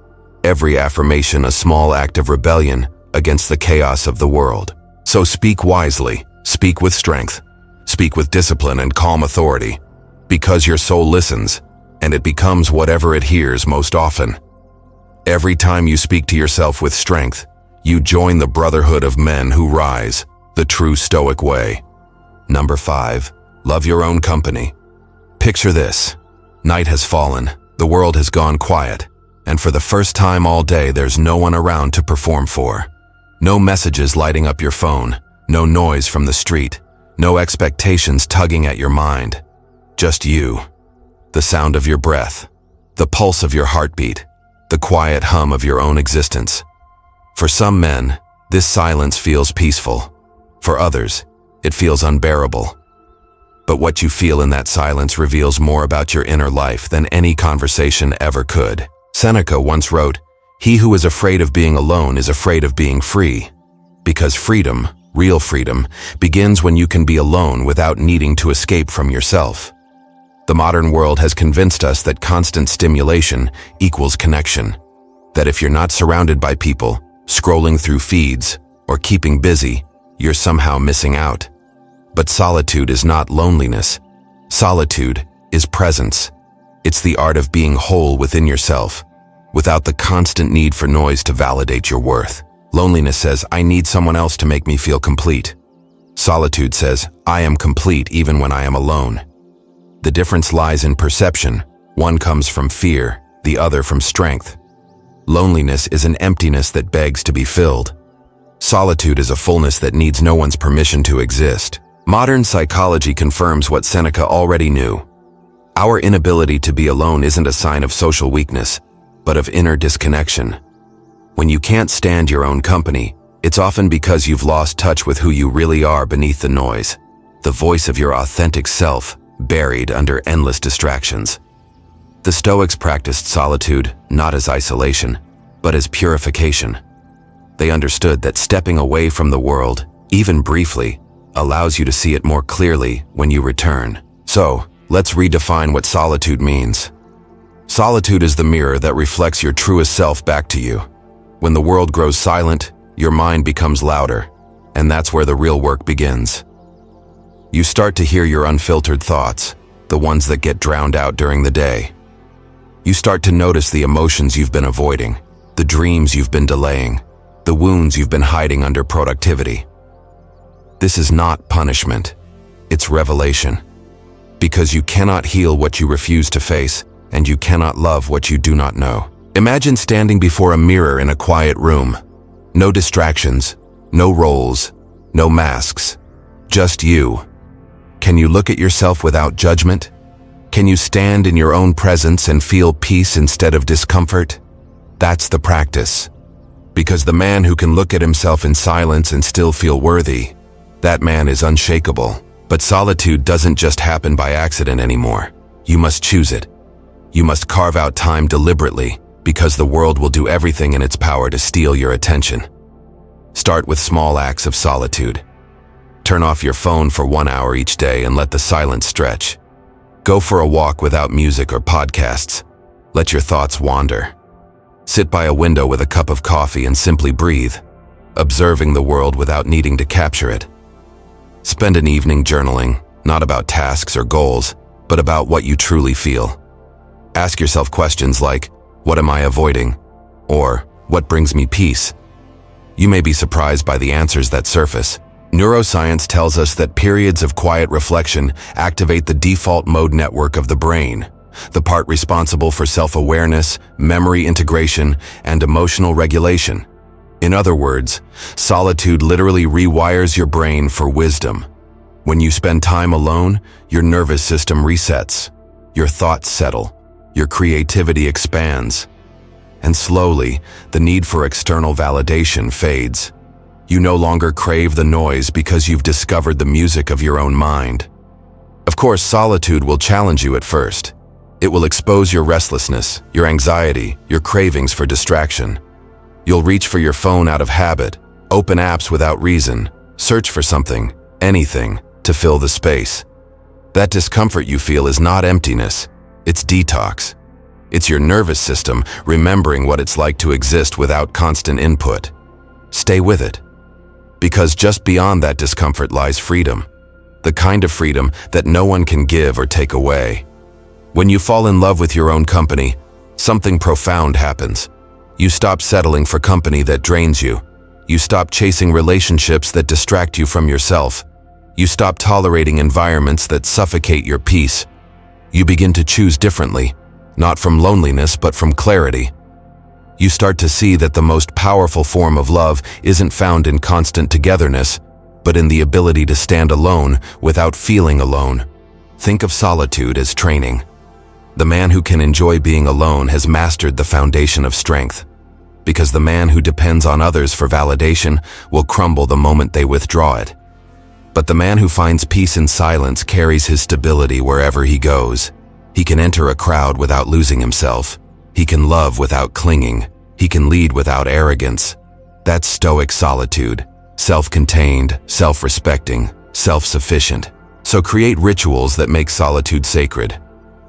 every affirmation a small act of rebellion against the chaos of the world. So speak wisely, speak with strength, speak with discipline and calm authority, because your soul listens, and it becomes whatever it hears most often. Every time you speak to yourself with strength, you join the brotherhood of men who rise, the true Stoic way. Number 5, love your own company. Picture this. Night has fallen, the world has gone quiet, and for the first time all day there's no one around to perform for. No messages lighting up your phone, no noise from the street, no expectations tugging at your mind. Just you. The sound of your breath, the pulse of your heartbeat, the quiet hum of your own existence. For some men, this silence feels peaceful. For others, it feels unbearable. But what you feel in that silence reveals more about your inner life than any conversation ever could. Seneca once wrote, "He who is afraid of being alone is afraid of being free." Because freedom, real freedom, begins when you can be alone without needing to escape from yourself. The modern world has convinced us that constant stimulation equals connection. That if you're not surrounded by people, scrolling through feeds, or keeping busy, you're somehow missing out. But solitude is not loneliness. Solitude is presence. It's the art of being whole within yourself, without the constant need for noise to validate your worth. Loneliness says, I need someone else to make me feel complete. Solitude says, I am complete even when I am alone. The difference lies in perception. One comes from fear, the other from strength. Loneliness is an emptiness that begs to be filled. Solitude is a fullness that needs no one's permission to exist. Modern psychology confirms what Seneca already knew. Our inability to be alone isn't a sign of social weakness, but of inner disconnection. When you can't stand your own company, it's often because you've lost touch with who you really are beneath the noise, the voice of your authentic self, buried under endless distractions. The Stoics practiced solitude not as isolation, but as purification. They understood that stepping away from the world, even briefly, allows you to see it more clearly when you return. So, let's redefine what solitude means. Solitude is the mirror that reflects your truest self back to you. When the world grows silent, your mind becomes louder, and that's where the real work begins. You start to hear your unfiltered thoughts, the ones that get drowned out during the day. You start to notice the emotions you've been avoiding, the dreams you've been delaying, the wounds you've been hiding under productivity. This is not punishment, it's revelation. Because you cannot heal what you refuse to face, and you cannot love what you do not know. Imagine standing before a mirror in a quiet room. No distractions, no roles, no masks, just you. Can you look at yourself without judgment? Can you stand in your own presence and feel peace instead of discomfort? That's the practice. Because the man who can look at himself in silence and still feel worthy, that man is unshakable. But solitude doesn't just happen by accident anymore. You must choose it. You must carve out time deliberately, because the world will do everything in its power to steal your attention. Start with small acts of solitude. Turn off your phone for 1 hour each day and let the silence stretch. Go for a walk without music or podcasts. Let your thoughts wander. Sit by a window with a cup of coffee and simply breathe, observing the world without needing to capture it. Spend an evening journaling, not about tasks or goals, but about what you truly feel. Ask yourself questions like, what am I avoiding? Or, what brings me peace? You may be surprised by the answers that surface. Neuroscience tells us that periods of quiet reflection activate the default mode network of the brain, the part responsible for self-awareness, memory integration, and emotional regulation. In other words, solitude literally rewires your brain for wisdom. When you spend time alone, your nervous system resets, your thoughts settle, your creativity expands, and slowly, the need for external validation fades. You no longer crave the noise because you've discovered the music of your own mind. Of course, solitude will challenge you at first. It will expose your restlessness, your anxiety, your cravings for distraction. You'll reach for your phone out of habit, open apps without reason, search for something, anything, to fill the space. That discomfort you feel is not emptiness, it's detox. It's your nervous system remembering what it's like to exist without constant input. Stay with it. Because just beyond that discomfort lies freedom. The kind of freedom that no one can give or take away. When you fall in love with your own company, something profound happens. You stop settling for company that drains you. You stop chasing relationships that distract you from yourself. You stop tolerating environments that suffocate your peace. You begin to choose differently, not from loneliness but from clarity. You start to see that the most powerful form of love isn't found in constant togetherness, but in the ability to stand alone without feeling alone. Think of solitude as training. The man who can enjoy being alone has mastered the foundation of strength, because the man who depends on others for validation will crumble the moment they withdraw it. But the man who finds peace in silence carries his stability wherever he goes. He can enter a crowd without losing himself. He can love without clinging. He can lead without arrogance. That's Stoic solitude, self-contained, self-respecting, self-sufficient. So create rituals that make solitude sacred.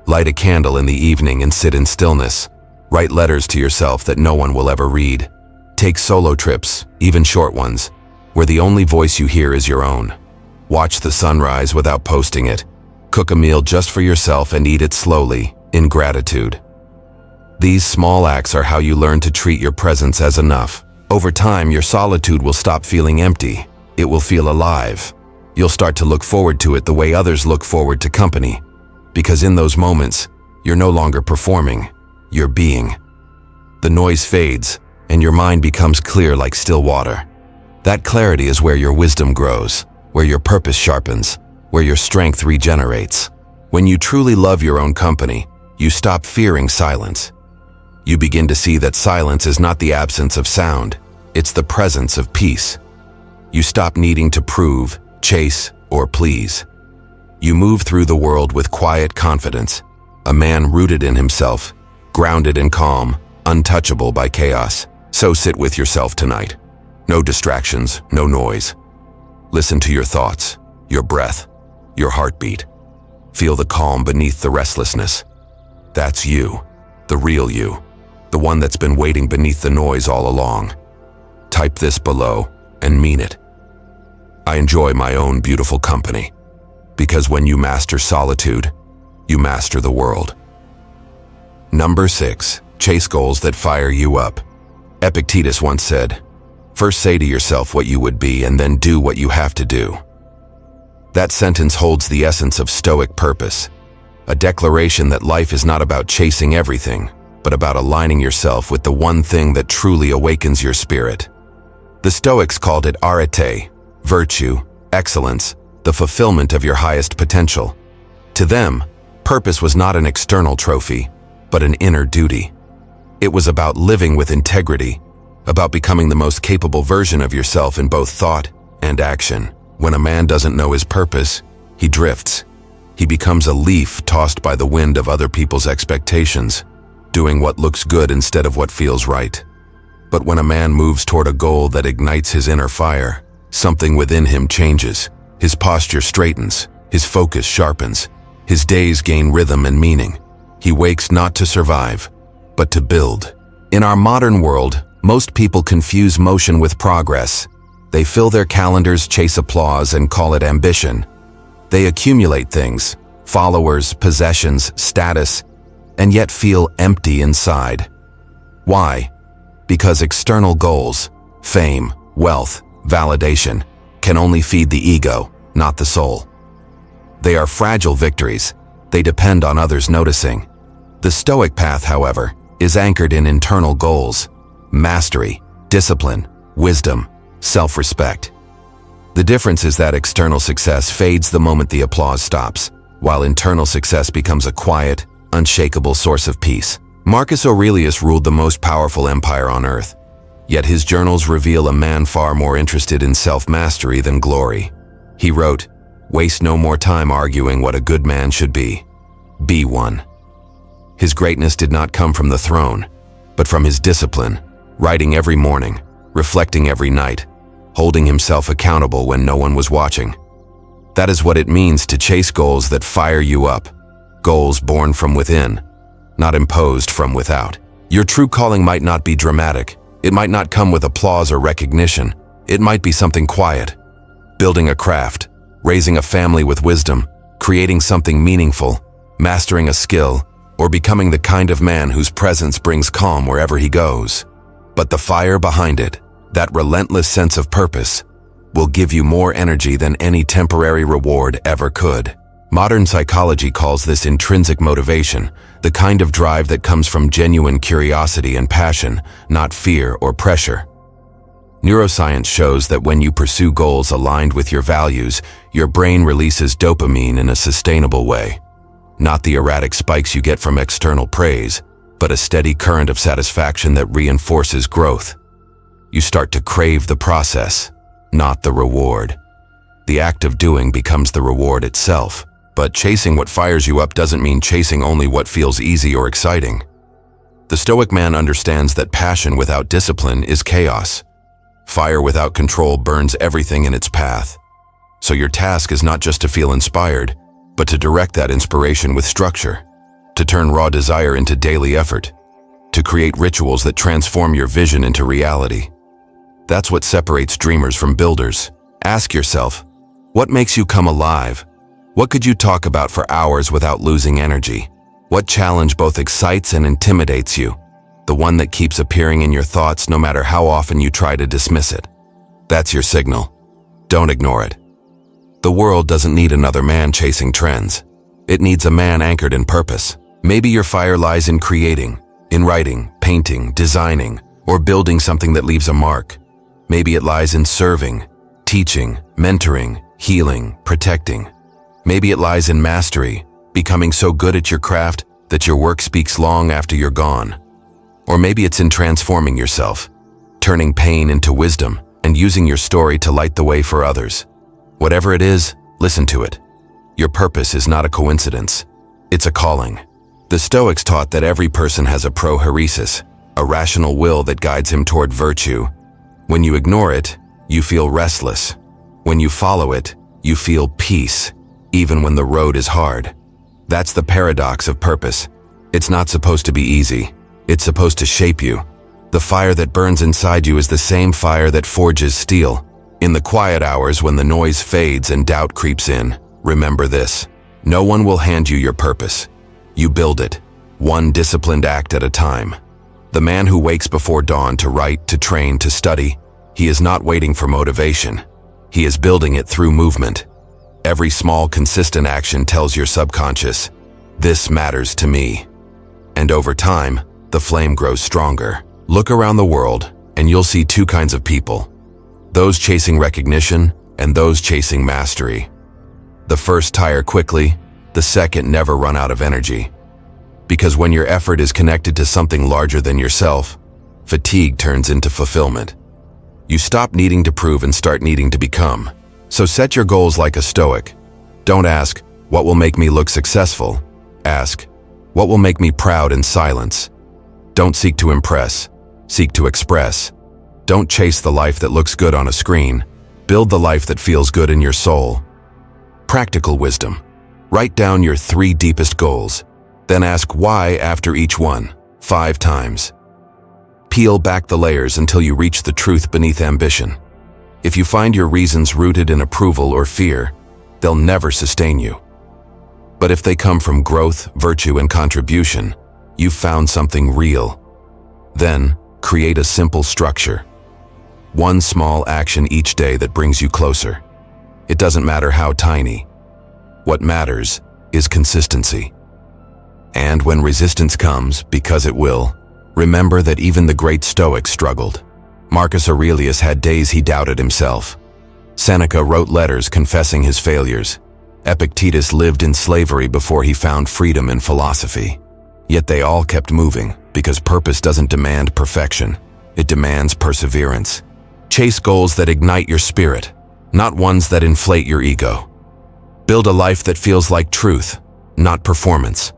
Light a candle in the evening and sit in stillness. Write letters to yourself that no one will ever read. Take solo trips, even short ones, where the only voice you hear is your own. Watch the sunrise without posting it. Cook a meal just for yourself and eat it slowly, in gratitude. These small acts are how you learn to treat your presence as enough. Over time, your solitude will stop feeling empty. It will feel alive. You'll start to look forward to it the way others look forward to company. Because in those moments, you're no longer performing, you're being. The noise fades, and your mind becomes clear like still water. That clarity is where your wisdom grows, where your purpose sharpens, where your strength regenerates. When you truly love your own company, you stop fearing silence. You begin to see that silence is not the absence of sound, it's the presence of peace. You stop needing to prove, chase, or please. You move through the world with quiet confidence, a man rooted in himself, grounded in calm, untouchable by chaos. So sit with yourself tonight. No distractions, no noise. Listen to your thoughts, your breath, your heartbeat. Feel the calm beneath the restlessness. That's you, the real you, the one that's been waiting beneath the noise all along. Type this below and mean it. I enjoy my own beautiful company, because when you master solitude, you master the world. Number 6, chase goals that fire you up. Epictetus once said, "First say to yourself what you would be and then do what you have to do." That sentence holds the essence of Stoic purpose, a declaration that life is not about chasing everything, but about aligning yourself with the one thing that truly awakens your spirit. The Stoics called it arete, virtue, excellence, the fulfillment of your highest potential. To them, purpose was not an external trophy, but an inner duty. It was about living with integrity, about becoming the most capable version of yourself in both thought and action. When a man doesn't know his purpose, he drifts. He becomes a leaf tossed by the wind of other people's expectations, doing what looks good instead of what feels right. But when a man moves toward a goal that ignites his inner fire, something within him changes. His posture straightens, his focus sharpens, his days gain rhythm and meaning. He wakes not to survive, but to build. In our modern world, most people confuse motion with progress. They fill their calendars, chase applause, and call it ambition. They accumulate things, followers, possessions, status, and yet feel empty inside. Why? Because external goals, fame, wealth, validation, can only feed the ego, not the soul. They are fragile victories. They depend on others noticing. The Stoic path, however, is anchored in internal goals, mastery, discipline, wisdom, self-respect. The difference is that external success fades the moment the applause stops, while internal success becomes a quiet, unshakable source of peace. Marcus Aurelius ruled the most powerful empire on earth, yet his journals reveal a man far more interested in self-mastery than glory. He wrote, "Waste no more time arguing what a good man should be. Be one." His greatness did not come from the throne, but from his discipline, writing every morning, reflecting every night, holding himself accountable when no one was watching. That is what it means to chase goals that fire you up, goals born from within, not imposed from without. Your true calling might not be dramatic. It might not come with applause or recognition. It might be something quiet. Building a craft, raising a family with wisdom, creating something meaningful, mastering a skill, or becoming the kind of man whose presence brings calm wherever he goes. But the fire behind it, that relentless sense of purpose, will give you more energy than any temporary reward ever could. Modern psychology calls this intrinsic motivation, the kind of drive that comes from genuine curiosity and passion, not fear or pressure. Neuroscience shows that when you pursue goals aligned with your values, your brain releases dopamine in a sustainable way. Not the erratic spikes you get from external praise, but a steady current of satisfaction that reinforces growth. You start to crave the process, not the reward. The act of doing becomes the reward itself. But chasing what fires you up doesn't mean chasing only what feels easy or exciting. The Stoic man understands that passion without discipline is chaos. Fire without control burns everything in its path. So your task is not just to feel inspired, but to direct that inspiration with structure. to turn raw desire into daily effort, to create rituals that transform your vision into reality. That's what separates dreamers from builders. Ask yourself, what makes you come alive? What could you talk about for hours without losing energy? What challenge both excites and intimidates you? The one that keeps appearing in your thoughts no matter how often you try to dismiss it. That's your signal. Don't ignore it. The world doesn't need another man chasing trends. It needs a man anchored in purpose. Maybe your fire lies in creating, in writing, painting, designing, or building something that leaves a mark. Maybe it lies in serving, teaching, mentoring, healing, protecting. Maybe it lies in mastery, becoming so good at your craft that your work speaks long after you're gone. Or maybe it's in transforming yourself, turning pain into wisdom, and using your story to light the way for others. Whatever it is, listen to it. Your purpose is not a coincidence. It's a calling. The Stoics taught that every person has a prohairesis, a rational will that guides him toward virtue. When you ignore it, you feel restless. When you follow it, you feel peace, even when the road is hard. That's the paradox of purpose. It's not supposed to be easy. It's supposed to shape you. The fire that burns inside you is the same fire that forges steel. In the quiet hours when the noise fades and doubt creeps in, remember this. No one will hand you your purpose. You build it, one disciplined act at a time. The man who wakes before dawn to write, to train, to study, he is not waiting for motivation. He is building it through movement. Every small, consistent action tells your subconscious, this matters to me. And over time, the flame grows stronger. Look around the world, and you'll see two kinds of people. Those chasing recognition, and those chasing mastery. The first tire quickly, the second never run out of energy. Because when your effort is connected to something larger than yourself, fatigue turns into fulfillment. You stop needing to prove and start needing to become. So set your goals like a Stoic. Don't ask, what will make me look successful? Ask, what will make me proud in silence? Don't seek to impress, seek to express. Don't chase the life that looks good on a screen. Build the life that feels good in your soul. Practical wisdom. Write down your 3 deepest goals. Then ask why after each one, 5 times. Peel back the layers until you reach the truth beneath ambition. If you find your reasons rooted in approval or fear, they'll never sustain you. But if they come from growth, virtue, and contribution, you've found something real. Then, create a simple structure. One small action each day that brings you closer. It doesn't matter how tiny. What matters is consistency. And when resistance comes, because it will, remember that even the great Stoics struggled. Marcus Aurelius had days he doubted himself. Seneca wrote letters confessing his failures. Epictetus lived in slavery before he found freedom in philosophy. Yet they all kept moving, because purpose doesn't demand perfection. It demands perseverance. Chase goals that ignite your spirit, not ones that inflate your ego. Build a life that feels like truth, not performance.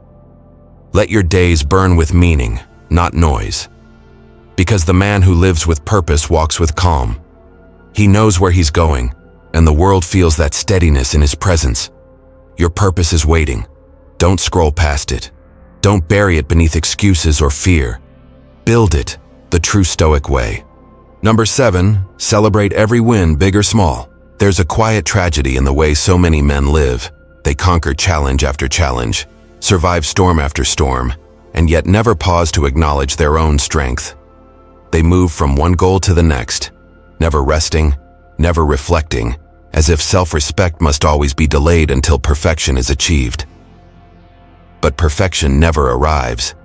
Let your days burn with meaning, not noise. Because the man who lives with purpose walks with calm. He knows where he's going, and the world feels that steadiness in his presence. Your purpose is waiting. Don't scroll past it. Don't bury it beneath excuses or fear. Build it, the true Stoic way. Number 7, celebrate every win, big or small. There's a quiet tragedy in the way so many men live. They conquer challenge after challenge, survive storm after storm, and yet never pause to acknowledge their own strength. They move from one goal to the next, never resting, never reflecting, as if self-respect must always be delayed until perfection is achieved. But perfection never arrives,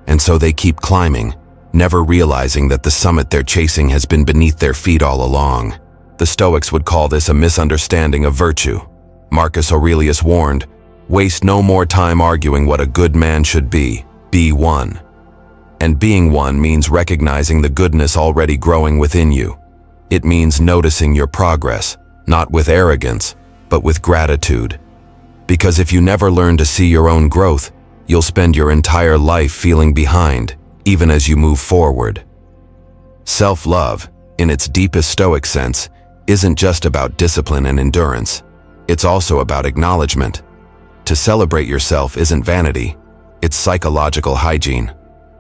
and so they keep climbing, never realizing that the summit they're chasing has been beneath their feet all along. The Stoics would call this a misunderstanding of virtue. Marcus Aurelius warned, "Waste no more time arguing what a good man should be one." And being one means recognizing the goodness already growing within you. It means noticing your progress, not with arrogance, but with gratitude. Because if you never learn to see your own growth, you'll spend your entire life feeling behind, even as you move forward. Self-love, in its deepest Stoic sense, isn't just about discipline and endurance. It's also about acknowledgement. To celebrate yourself isn't vanity. It's psychological hygiene.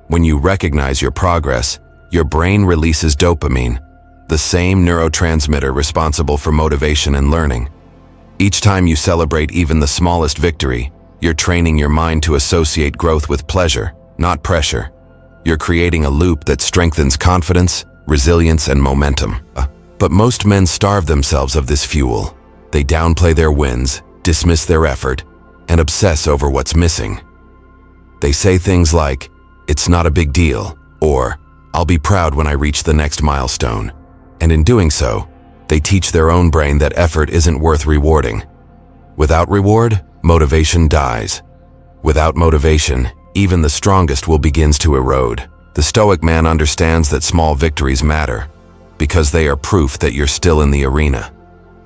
When you recognize your progress, your brain releases dopamine, the same neurotransmitter responsible for motivation and learning. Each time you celebrate even the smallest victory, you're training your mind to associate growth with pleasure, not pressure. You're creating a loop that strengthens confidence, resilience, and momentum. But most men starve themselves of this fuel. They downplay their wins, dismiss their effort, and obsess over what's missing. They say things like, "It's not a big deal," or "I'll be proud when I reach the next milestone." And in doing so, they teach their own brain that effort isn't worth rewarding. Without reward, motivation dies. Without motivation, even the strongest will begin to erode. The Stoic man understands that small victories matter, because they are proof that you're still in the arena.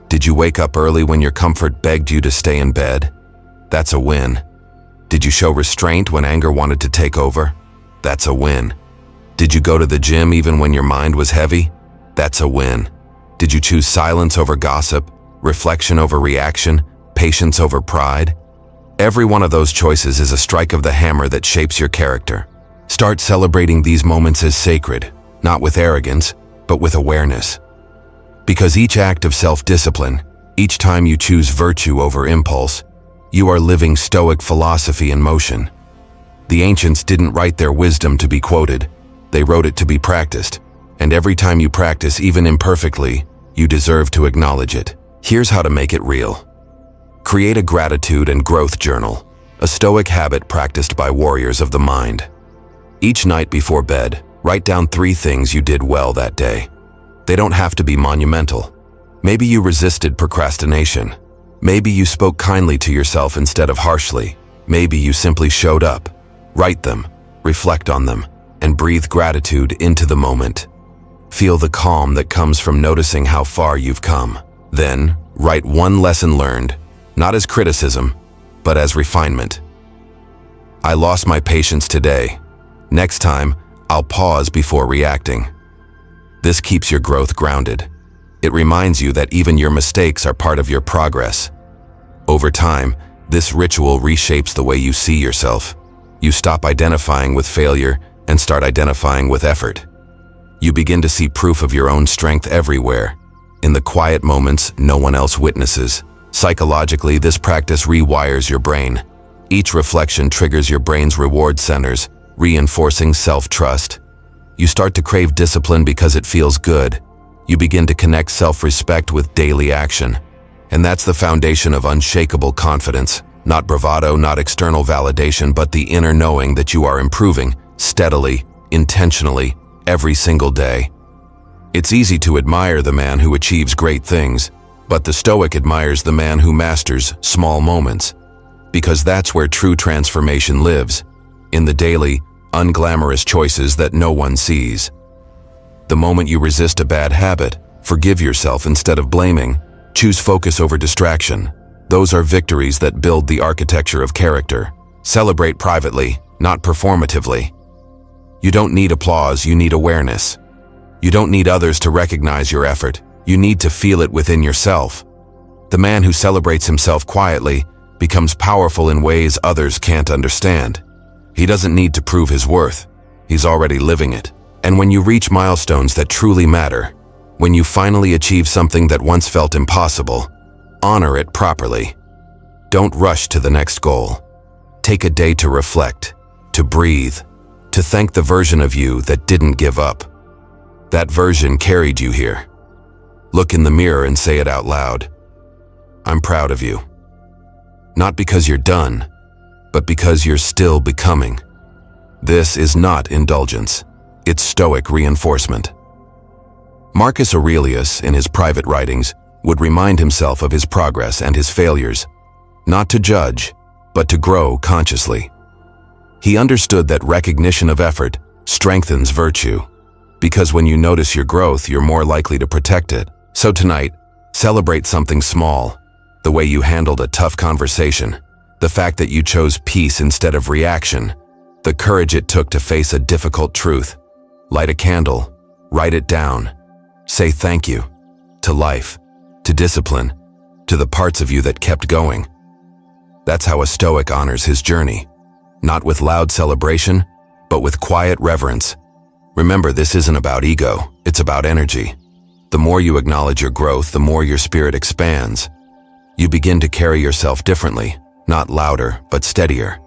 Did you wake up early when your comfort begged you to stay in bed? That's a win. Did you show restraint when anger wanted to take over? That's a win. Did you go to the gym even when your mind was heavy? That's a win. Did you choose silence over gossip, reflection over reaction, patience over pride? Every one of those choices is a strike of the hammer that shapes your character. Start celebrating these moments as sacred, not with arrogance, but with awareness. Because each act of self-discipline, each time you choose virtue over impulse, you are living Stoic philosophy in motion. The ancients didn't write their wisdom to be quoted, they wrote it to be practiced. And every time you practice, even imperfectly, you deserve to acknowledge it. Here's how to make it real. Create a gratitude and growth journal, a Stoic habit practiced by warriors of the mind. Each night before bed, write down 3 things you did well that day. They don't have to be monumental. Maybe you resisted procrastination. Maybe you spoke kindly to yourself instead of harshly. Maybe you simply showed up. Write them, reflect on them, and breathe gratitude into the moment. Feel the calm that comes from noticing how far you've come. Then, write 1 lesson learned, not as criticism, but as refinement. I lost my patience today. Next time, I'll pause before reacting. This keeps your growth grounded. It reminds you that even your mistakes are part of your progress. Over time, this ritual reshapes the way you see yourself. You stop identifying with failure and start identifying with effort. You begin to see proof of your own strength everywhere, in the quiet moments no one else witnesses. Psychologically, this practice rewires your brain. Each reflection triggers your brain's reward centers, reinforcing self-trust. You start to crave discipline because it feels good. You begin to connect self-respect with daily action. And that's the foundation of unshakable confidence. Not bravado, not external validation, but the inner knowing that you are improving, steadily, intentionally, every single day. It's easy to admire the man who achieves great things, but the Stoic admires the man who masters small moments. Because that's where true transformation lives, in the daily, unglamorous choices that no one sees. The moment you resist a bad habit, forgive yourself instead of blaming, choose focus over distraction. Those are victories that build the architecture of character. Celebrate privately, not performatively. You don't need applause, you need awareness. You don't need others to recognize your effort. You need to feel it within yourself. The man who celebrates himself quietly becomes powerful in ways others can't understand. He doesn't need to prove his worth. He's already living it. And when you reach milestones that truly matter, when you finally achieve something that once felt impossible, honor it properly. Don't rush to the next goal. Take a day to reflect, to breathe, to thank the version of you that didn't give up. That version carried you here. Look in the mirror and say it out loud. I'm proud of you. Not because you're done, but because you're still becoming. This is not indulgence. It's Stoic reinforcement. Marcus Aurelius, in his private writings, would remind himself of his progress and his failures, not to judge, but to grow consciously. He understood that recognition of effort strengthens virtue, because when you notice your growth, you're more likely to protect it. So tonight, celebrate something small, the way you handled a tough conversation, the fact that you chose peace instead of reaction, the courage it took to face a difficult truth. Light a candle, write it down, say thank you to life, to discipline, to the parts of you that kept going. That's how a Stoic honors his journey. not with loud celebration, but with quiet reverence. Remember, this isn't about ego, it's about energy. The more you acknowledge your growth, the more your spirit expands. You begin to carry yourself differently, not louder, but steadier.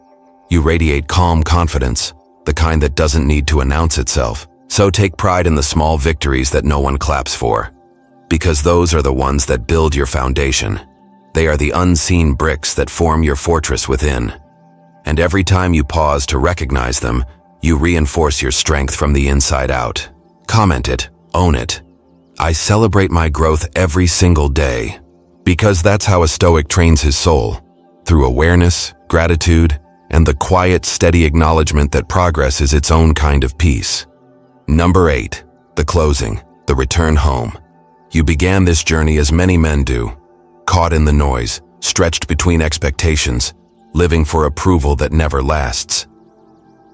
You radiate calm confidence, the kind that doesn't need to announce itself. So take pride in the small victories that no one claps for, because those are the ones that build your foundation. They are the unseen bricks that form your fortress within. And every time you pause to recognize them, you reinforce your strength from the inside out. Comment it, own it. I celebrate my growth every single day, because that's how a Stoic trains his soul, through awareness, gratitude, and the quiet, steady acknowledgement that progress is its own kind of peace. Number 8, the closing, the return home. You began this journey as many men do, caught in the noise, stretched between expectations, living for approval that never lasts.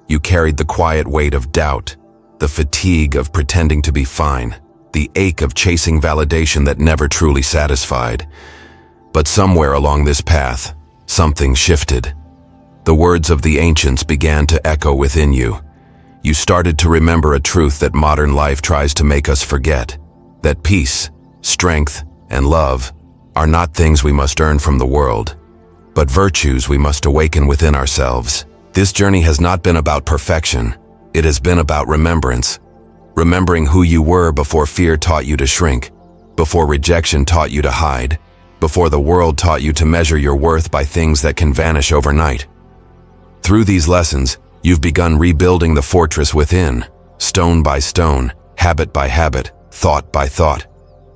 You carried the quiet weight of doubt, the fatigue of pretending to be fine, the ache of chasing validation that never truly satisfied. But somewhere along this path, something shifted. The words of the ancients began to echo within you. You started to remember a truth that modern life tries to make us forget, that peace, strength, and love are not things we must earn from the world, but virtues we must awaken within ourselves. This journey has not been about perfection. It has been about remembrance. Remembering who you were before fear taught you to shrink, before rejection taught you to hide, before the world taught you to measure your worth by things that can vanish overnight. Through these lessons, you've begun rebuilding the fortress within, stone by stone, habit by habit, thought by thought,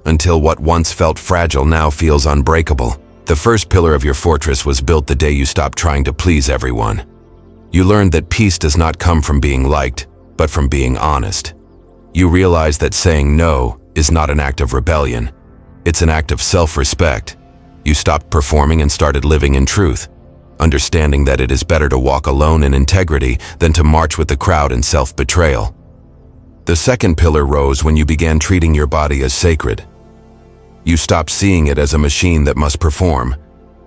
until what once felt fragile now feels unbreakable. The first pillar of your fortress was built the day you stopped trying to please everyone. You learned that peace does not come from being liked, but from being honest. You realized that saying no is not an act of rebellion. It's an act of self-respect. You stopped performing and started living in truth, understanding that it is better to walk alone in integrity than to march with the crowd in self-betrayal. The second pillar rose when you began treating your body as sacred. You stopped seeing it as a machine that must perform,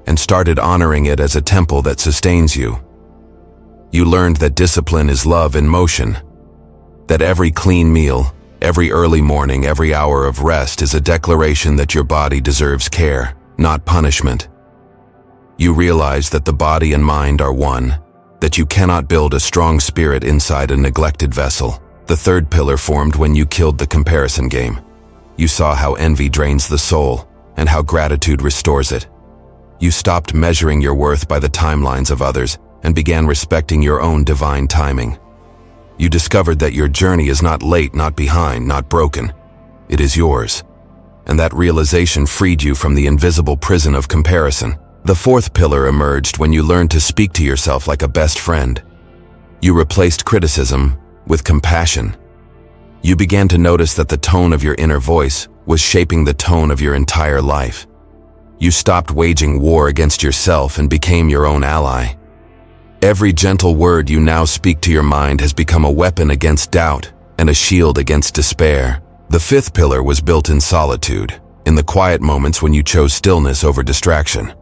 and started honoring it as a temple that sustains you. You learned that discipline is love in motion, that every clean meal, every early morning, every hour of rest is a declaration that your body deserves care, not punishment. You realize that the body and mind are one, that you cannot build a strong spirit inside a neglected vessel. The third pillar formed when you killed the comparison game. You saw how envy drains the soul and how gratitude restores it. You stopped measuring your worth by the timelines of others and began respecting your own divine timing. You discovered that your journey is not late, not behind, not broken. It is yours. And that realization freed you from the invisible prison of comparison. The fourth pillar emerged when you learned to speak to yourself like a best friend. You replaced criticism with compassion. You began to notice that the tone of your inner voice was shaping the tone of your entire life. You stopped waging war against yourself and became your own ally. Every gentle word you now speak to your mind has become a weapon against doubt and a shield against despair. The fifth pillar was built in solitude, in the quiet moments when you chose stillness over distraction.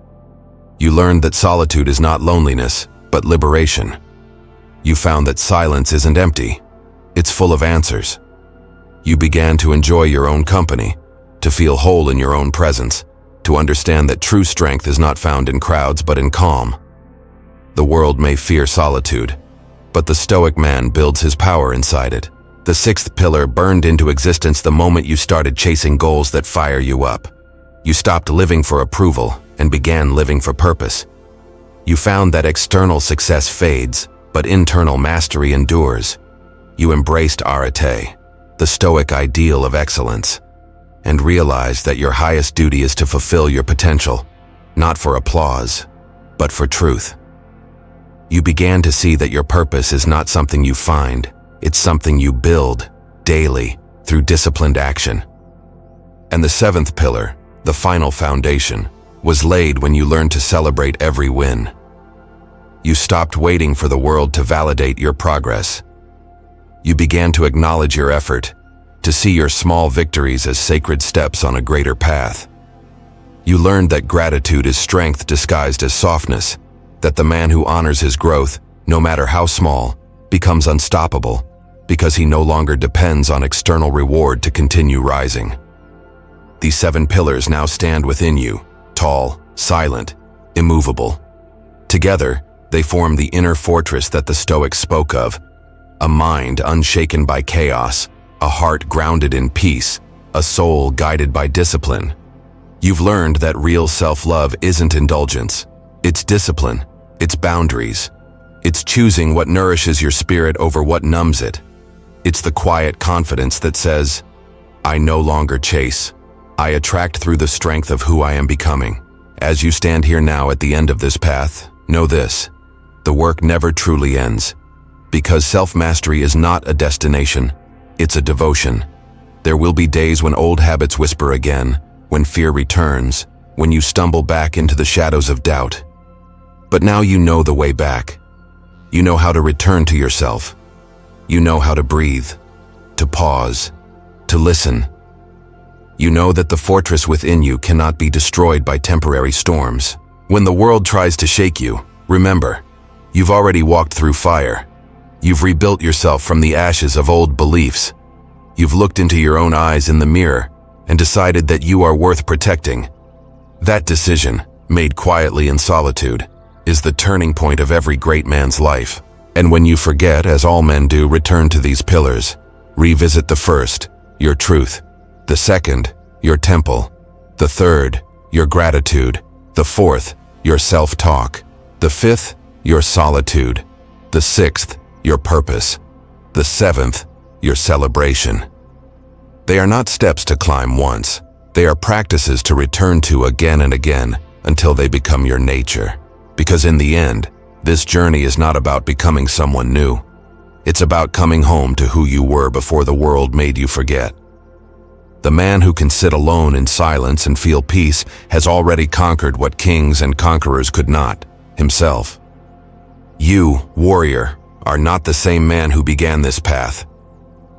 You learned that solitude is not loneliness, but liberation. You found that silence isn't empty. It's full of answers. You began to enjoy your own company, to feel whole in your own presence, to understand that true strength is not found in crowds but in calm. The world may fear solitude, but the Stoic man builds his power inside it. The sixth pillar burned into existence the moment you started chasing goals that fire you up. You stopped living for approval and began living for purpose. You found that external success fades, but internal mastery endures. You embraced arete, the Stoic ideal of excellence, and realized that your highest duty is to fulfill your potential, not for applause, but for truth. You began to see that your purpose is not something you find, it's something you build daily through disciplined action. And the seventh pillar, the final foundation, was laid when you learned to celebrate every win. You stopped waiting for the world to validate your progress. You began to acknowledge your effort, to see your small victories as sacred steps on a greater path. You learned that gratitude is strength disguised as softness, that the man who honors his growth no matter how small, becomes unstoppable because he no longer depends on external reward to continue rising. These 7 pillars now stand within you, tall, silent, immovable. Together, they form the inner fortress that the Stoics spoke of, a mind unshaken by chaos, a heart grounded in peace, a soul guided by discipline. You've learned that real self-love isn't indulgence. It's discipline, it's boundaries. It's choosing what nourishes your spirit over what numbs it. It's the quiet confidence that says, I no longer chase. I attract through the strength of who I am becoming. As you stand here now at the end of this path, know this: the work never truly ends. Because self-mastery is not a destination, it's a devotion. There will be days when old habits whisper again, when fear returns, when you stumble back into the shadows of doubt. But now you know the way back. You know how to return to yourself. You know how to breathe, to pause, to listen. You know that the fortress within you cannot be destroyed by temporary storms. When the world tries to shake you, remember, you've already walked through fire. You've rebuilt yourself from the ashes of old beliefs. You've looked into your own eyes in the mirror and decided that you are worth protecting. That decision, made quietly in solitude, is the turning point of every great man's life. And when you forget, as all men do, return to these pillars. Revisit the first, your truth; the second, your temple; the third, your gratitude; the fourth, your self-talk; the fifth, your solitude; the sixth, your purpose; the seventh, your celebration. They are not steps to climb once. They are practices to return to again and again until they become your nature. Because in the end, this journey is not about becoming someone new. It's about coming home to who you were before the world made you forget. The man who can sit alone in silence and feel peace has already conquered what kings and conquerors could not, himself. You, warrior, are not the same man who began this path.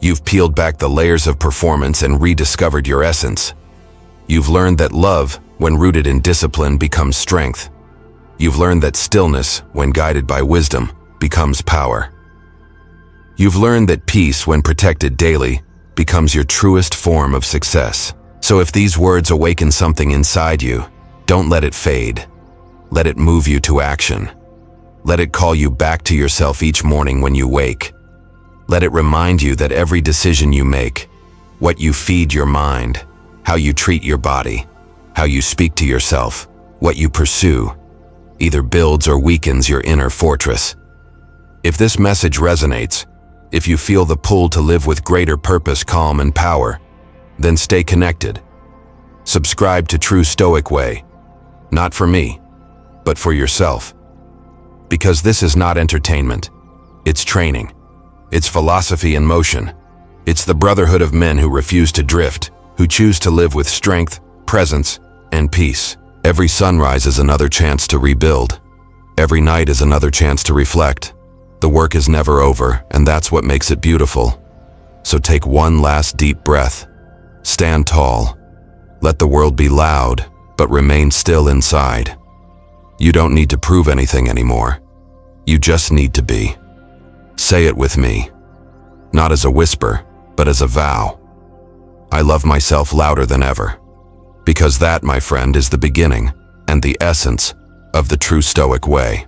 You've peeled back the layers of performance and rediscovered your essence. You've learned that love, when rooted in discipline, becomes strength. You've learned that stillness, when guided by wisdom, becomes power. You've learned that peace, when protected daily, becomes your truest form of success. So if these words awaken something inside you, don't let it fade. Let it move you to action. Let it call you back to yourself each morning when you wake. Let it remind you that every decision you make, what you feed your mind, how you treat your body, how you speak to yourself, what you pursue, either builds or weakens your inner fortress. If this message resonates, if you feel the pull to live with greater purpose, calm, and power, then stay connected. Subscribe to True Stoic Way, not for me, but for yourself. Because this is not entertainment, it's training. It's philosophy in motion. It's the brotherhood of men who refuse to drift, who choose to live with strength, presence, and peace. Every sunrise is another chance to rebuild. Every night is another chance to reflect. The work is never over, and that's what makes it beautiful. So take one last deep breath. Stand tall. Let the world be loud, but remain still inside. You don't need to prove anything anymore. You just need to be. Say it with me, not as a whisper, but as a vow. I love myself louder than ever. Because that, my friend, is the beginning and the essence of the True Stoic Way.